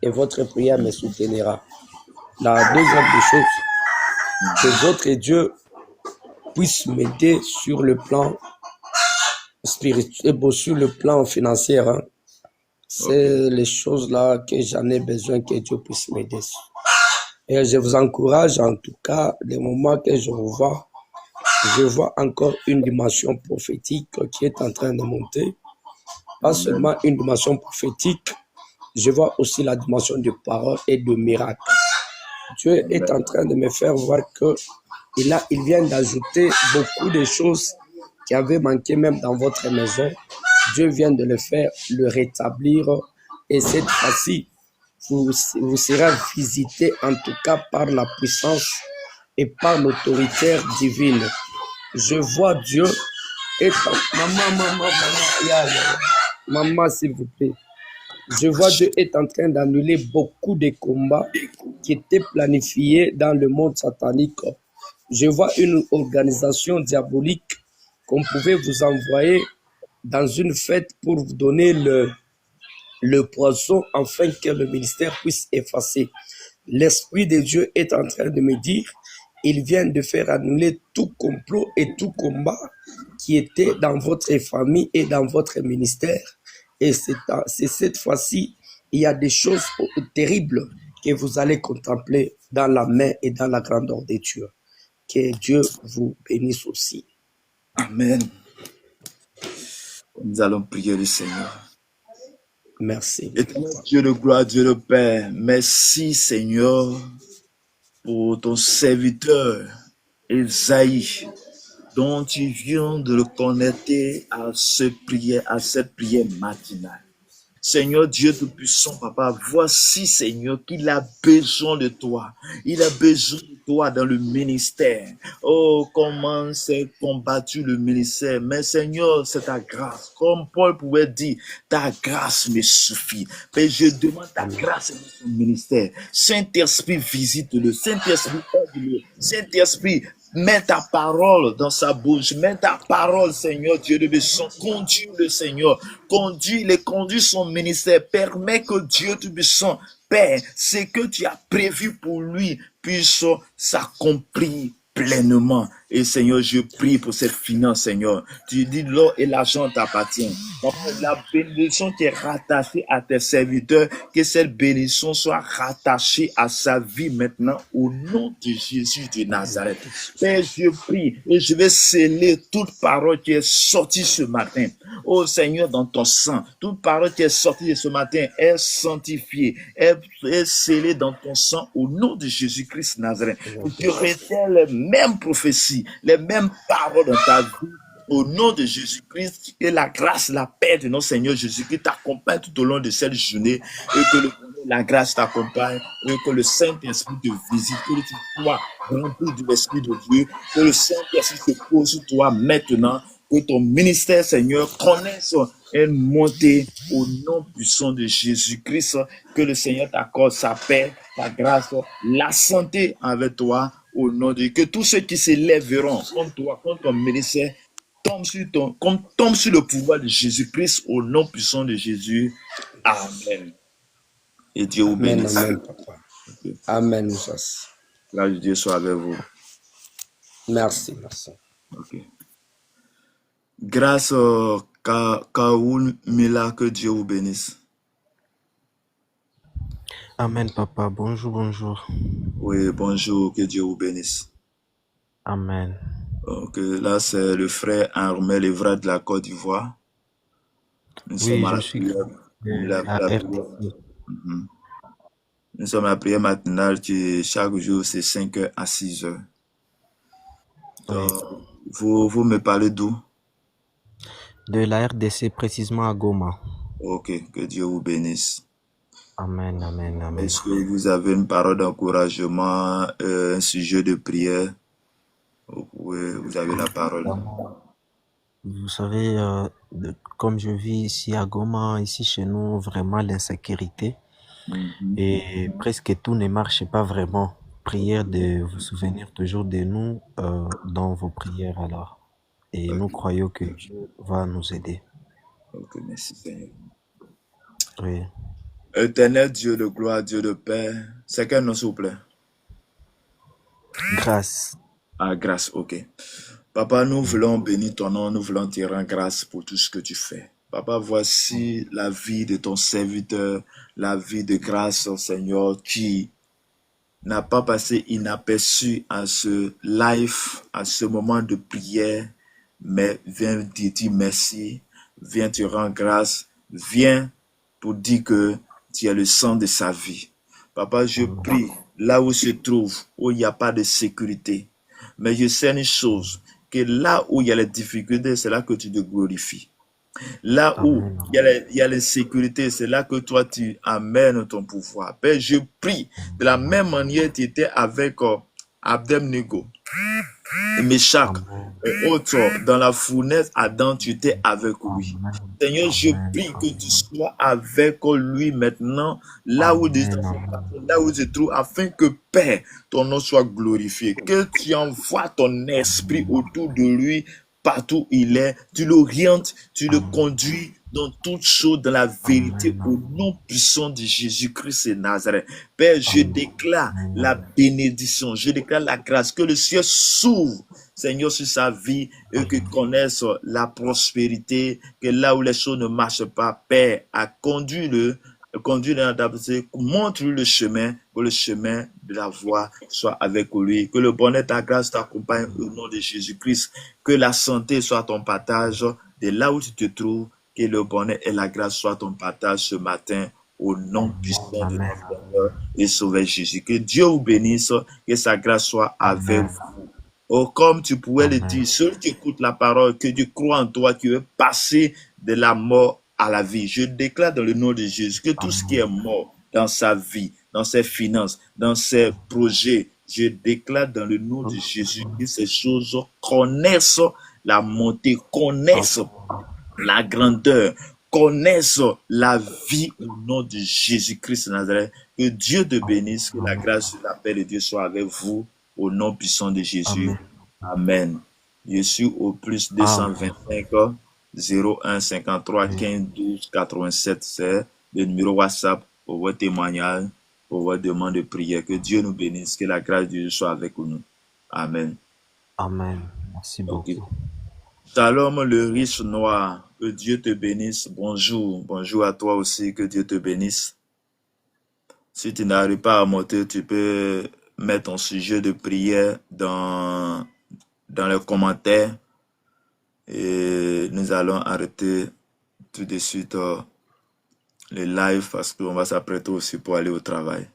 et votre prière me soutenira. La deuxième des choses, que votre Dieu puisse m'aider sur le plan spirituel, sur le plan financier. Hein. C'est les choses là que j'en ai besoin, que Dieu puisse m'aider. Et je vous encourage, en tout cas, les moments que je vois encore une dimension prophétique qui est en train de monter. pas Amen. seulement une dimension prophétique, je vois aussi la dimension de parole et de miracle. Dieu est en train de me faire voir que il vient d'ajouter beaucoup de choses qui avaient manqué même dans votre maison. Dieu vient de le faire, le rétablir, et cette fois-ci, vous serez visité en tout cas par la puissance et par l'autorité divine. Je vois Dieu être... Maman, s'il vous plaît. Je vois Dieu est en train d'annuler beaucoup de combats qui étaient planifiés dans le monde satanique. Je vois une organisation diabolique qu'on pouvait vous envoyer dans une fête pour vous donner le poison afin que le ministère puisse effacer. L'Esprit de Dieu est en train de me dire, il vient de faire annuler tout complot et tout combat qui était dans votre famille et dans votre ministère. Et c'est cette fois-ci, il y a des choses terribles que vous allez contempler dans la main et dans la grandeur de Dieu. Que Dieu vous bénisse aussi. Amen. Nous allons prier le Seigneur. Merci. Éternel Dieu de gloire, Dieu de Père, merci Seigneur pour ton serviteur Esaïe, dont tu viens de le connecter à cette prière matinale. Seigneur Dieu Tout-Puissant, Papa, voici, Seigneur, qu'il a besoin de toi. Il a besoin de toi dans le ministère. Oh, comment c'est combattu le ministère. Mais Seigneur, c'est ta grâce. Comme Paul pouvait dire, ta grâce me suffit. Mais je demande ta grâce dans son ministère. Saint-Esprit, visite-le. Saint-Esprit, aide-le. Saint-Esprit, mets ta parole dans sa bouche. Mets ta parole, Seigneur Dieu de Béchon. Conduis le Seigneur. Conduis son ministère. Permets que Dieu de Béchon, Père, ce que tu as prévu pour lui puisse s'accomplir pleinement. Et Seigneur, je prie pour cette finance, Seigneur. Tu dis l'or et l'argent t'appartiennent. La bénédiction qui est rattachée à tes serviteurs, que cette bénédiction soit rattachée à sa vie maintenant au nom de Jésus de Nazareth. Père, je prie et je vais sceller toute parole qui est sortie ce matin. Oh Seigneur, dans ton sang, toute parole qui est sortie ce matin est sanctifiée, est scellée dans ton sang au nom de Jésus-Christ de Nazareth. Tu retiens les mêmes prophéties, les mêmes paroles dans ta vie. Au nom de Jésus-Christ, que la grâce, la paix de notre Seigneur Jésus-Christ t'accompagne tout au long de cette journée et que la grâce t'accompagne et que le Saint-Esprit te visite, que tu sois rempli de l'Esprit de Dieu, que le Saint-Esprit se pose sur toi maintenant, que ton ministère, Seigneur, connaisse une montée au nom puissant de Jésus-Christ, que le Seigneur t'accorde sa paix, sa grâce, la santé avec toi, au nom de Dieu, que tous ceux qui s'élèveront contre toi, contre ton ministère, tombe sur le pouvoir de Jésus-Christ au nom puissant de Jésus. Amen. Et Dieu vous bénisse. Amen, papa. Amen, Jesus. Grâce de Dieu soit avec vous. Merci. Ok. Grâce Kaoul Mila, que Dieu vous bénisse. Amen, papa. Bonjour. Oui, bonjour, que Dieu vous bénisse. Amen. Ok, là c'est le frère Armel Evra de la Côte d'Ivoire. Nous sommes à la prière. Nous sommes à la prière matinale qui chaque jour c'est 5h à 6h. Vous me parlez d'où? De la RDC, précisément à Goma. Ok, que Dieu vous bénisse. Amen. Est-ce que vous avez une parole d'encouragement, un sujet de prière? Vous avez la parole. Vous savez, comme je vis ici à Goma, ici chez nous, vraiment l'insécurité. Et presque tout ne marche pas vraiment. Prière de vous souvenir toujours de nous dans vos prières alors. Et nous croyons que Dieu va nous aider. Ok, merci Seigneur. Oui. Éternel Dieu de gloire, Dieu de paix, c'est quel nom s'il vous plaît? Grâce. Ah, grâce, ok. Papa, nous voulons bénir ton nom, nous voulons te rendre grâce pour tout ce que tu fais. Papa, voici la vie de ton serviteur, la vie de grâce, Seigneur, qui n'a pas passé inaperçu à ce live, à ce moment de prière, mais viens te dire merci, viens te rendre grâce vient pour dire que tu es le sang de sa vie. Papa, je prie là où se trouve, où il n'y a pas de sécurité. Mais je sais une chose, que là où il y a les difficultés, c'est là que tu te glorifies. Là où Amen. il y a l'insécurité, c'est là que toi tu amènes ton pouvoir. Père, je prie de la même manière que tu étais avec Abednego, Meshach Amen. et autres dans la fournaise, Adam, tu étais avec lui. Amen. Seigneur, je Amen. prie que tu sois avec lui maintenant, là où déjà là où je trouve, afin que Père, ton nom soit glorifié, que tu envoies ton esprit autour de lui, partout où il est, tu l'orientes, tu le conduis dans toutes choses, dans la vérité, au nom puissant de Jésus-Christ et Nazareth. Père, je déclare la bénédiction, je déclare la grâce, que le ciel s'ouvre, Seigneur, sur sa vie, et qu'il connaisse la prospérité, que là où les choses ne marchent pas, Père, conduis-le dans ta pensée, montre-lui le chemin, que le chemin de la voie soit avec lui, que le bonheur, ta grâce t'accompagne au nom de Jésus-Christ, que la santé soit ton partage de là où tu te trouves, que le bonheur et la grâce soient ton partage ce matin au nom puissant de notre Seigneur et Sauveur Jésus. Que Dieu vous bénisse, que sa grâce soit avec vous. Oh, comme tu pouvais le dire, celui qui écoute la parole, que Dieu croit en toi, tu es passé de la mort à la vie. Je déclare dans le nom de Jésus que tout ce qui est mort dans sa vie, dans ses finances, dans ses projets, je déclare dans le nom de Jésus que ces choses connaissent la montée, connaissent la grandeur, connaissent la vie au nom de Jésus-Christ de Nazareth. Que Dieu te bénisse, que la grâce et la paix de Dieu soit avec vous au nom puissant de Jésus. Amen. Je suis au plus 225 01 53 15 12 87. C'est le numéro WhatsApp pour vos témoignages, pour vos demandes de prière. Que Dieu nous bénisse, que la grâce de Dieu soit avec nous. Amen. Amen. Merci beaucoup. Okay. Shalom le riche noir, que Dieu te bénisse. Bonjour, bonjour à toi aussi, que Dieu te bénisse. Si tu n'arrives pas à monter, tu peux mettre ton sujet de prière dans les commentaires et nous allons arrêter tout de suite le live parce qu'on va s'apprêter aussi pour aller au travail.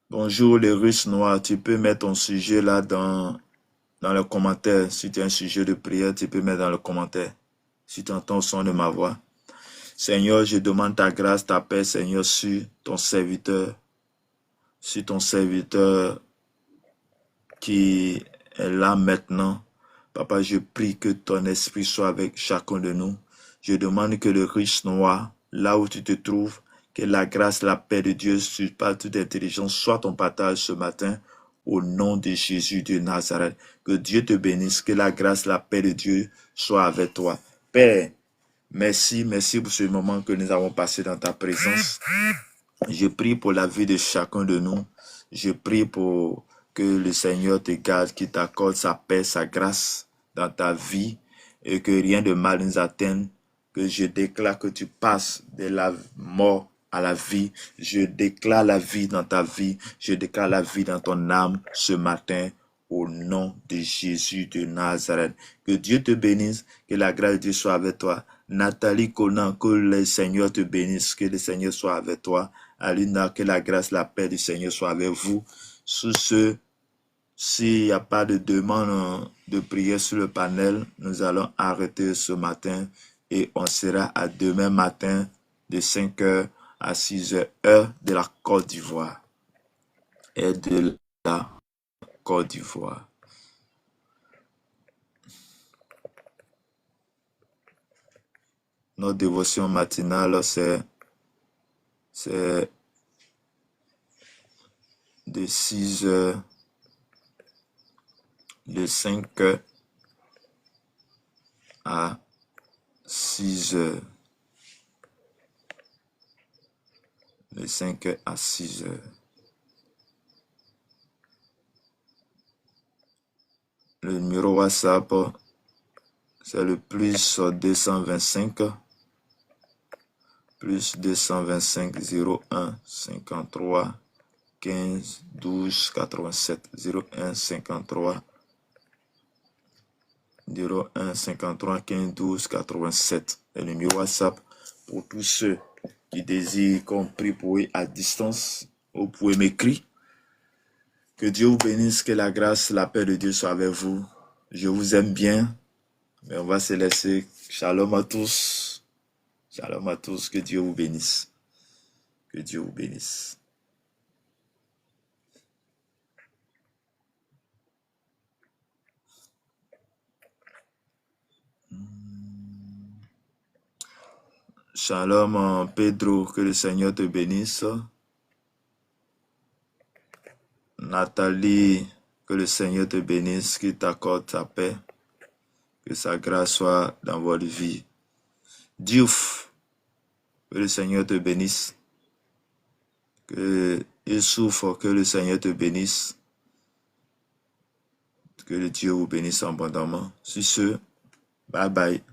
Bonjour les Russes noirs, tu peux mettre ton sujet là dans le commentaire. Si tu as un sujet de prière, tu peux mettre dans le commentaire. Si tu entends le son de ma voix. Seigneur, je demande ta grâce, ta paix, Seigneur, sur ton serviteur qui est là maintenant. Papa, je prie que ton esprit soit avec chacun de nous. Je demande que le riche noir, là où tu te trouves, que la grâce, la paix de Dieu, par toute intelligence, soit ton partage ce matin, au nom de Jésus de Nazareth. Que Dieu te bénisse, que la grâce, la paix de Dieu soit avec toi. Père, merci pour ce moment que nous avons passé dans ta présence. Je prie pour la vie de chacun de nous. Je prie pour que le Seigneur te garde, qu'il t'accorde sa paix, sa grâce dans ta vie et que rien de mal nous atteigne. Que je déclare que tu passes de la mort à la vie. Je déclare la vie dans ta vie. Je déclare la vie dans ton âme ce matin au nom de Jésus de Nazareth. Que Dieu te bénisse, que la grâce de Dieu soit avec toi. Nathalie Conan, que le Seigneur te bénisse, que le Seigneur soit avec toi. Alina, que la grâce, la paix du Seigneur soit avec vous. Sous ce, s'il n'y a pas de demande de prière sur le panel, nous allons arrêter ce matin et on sera à demain matin de 5h à 6h, heure de la Côte d'Ivoire et de la Côte d'Ivoire. Notre dévotion matinale, c'est de 6h, de 5h à 6h. De 5h à 6h. Le numéro WhatsApp, c'est le plus 225 01 53 15 12 87. 01 53 15 12 87. Le numéro WhatsApp pour tous ceux qui désirent qu'on prie pour eux à distance. Vous pouvez m'écrire. Que Dieu vous bénisse, que la grâce, la paix de Dieu soit avec vous. Je vous aime bien, mais on va se laisser. Shalom à tous. Shalom à tous. Que Dieu vous bénisse. Que Dieu vous bénisse. Shalom Pedro, que le Seigneur te bénisse. Nathalie, que le Seigneur te bénisse, qu'il t'accorde sa paix, que sa grâce soit dans votre vie. Diouf, que le Seigneur te bénisse, que il souffre, que le Seigneur te bénisse, que le Dieu vous bénisse abondamment. Sur ce, bye bye.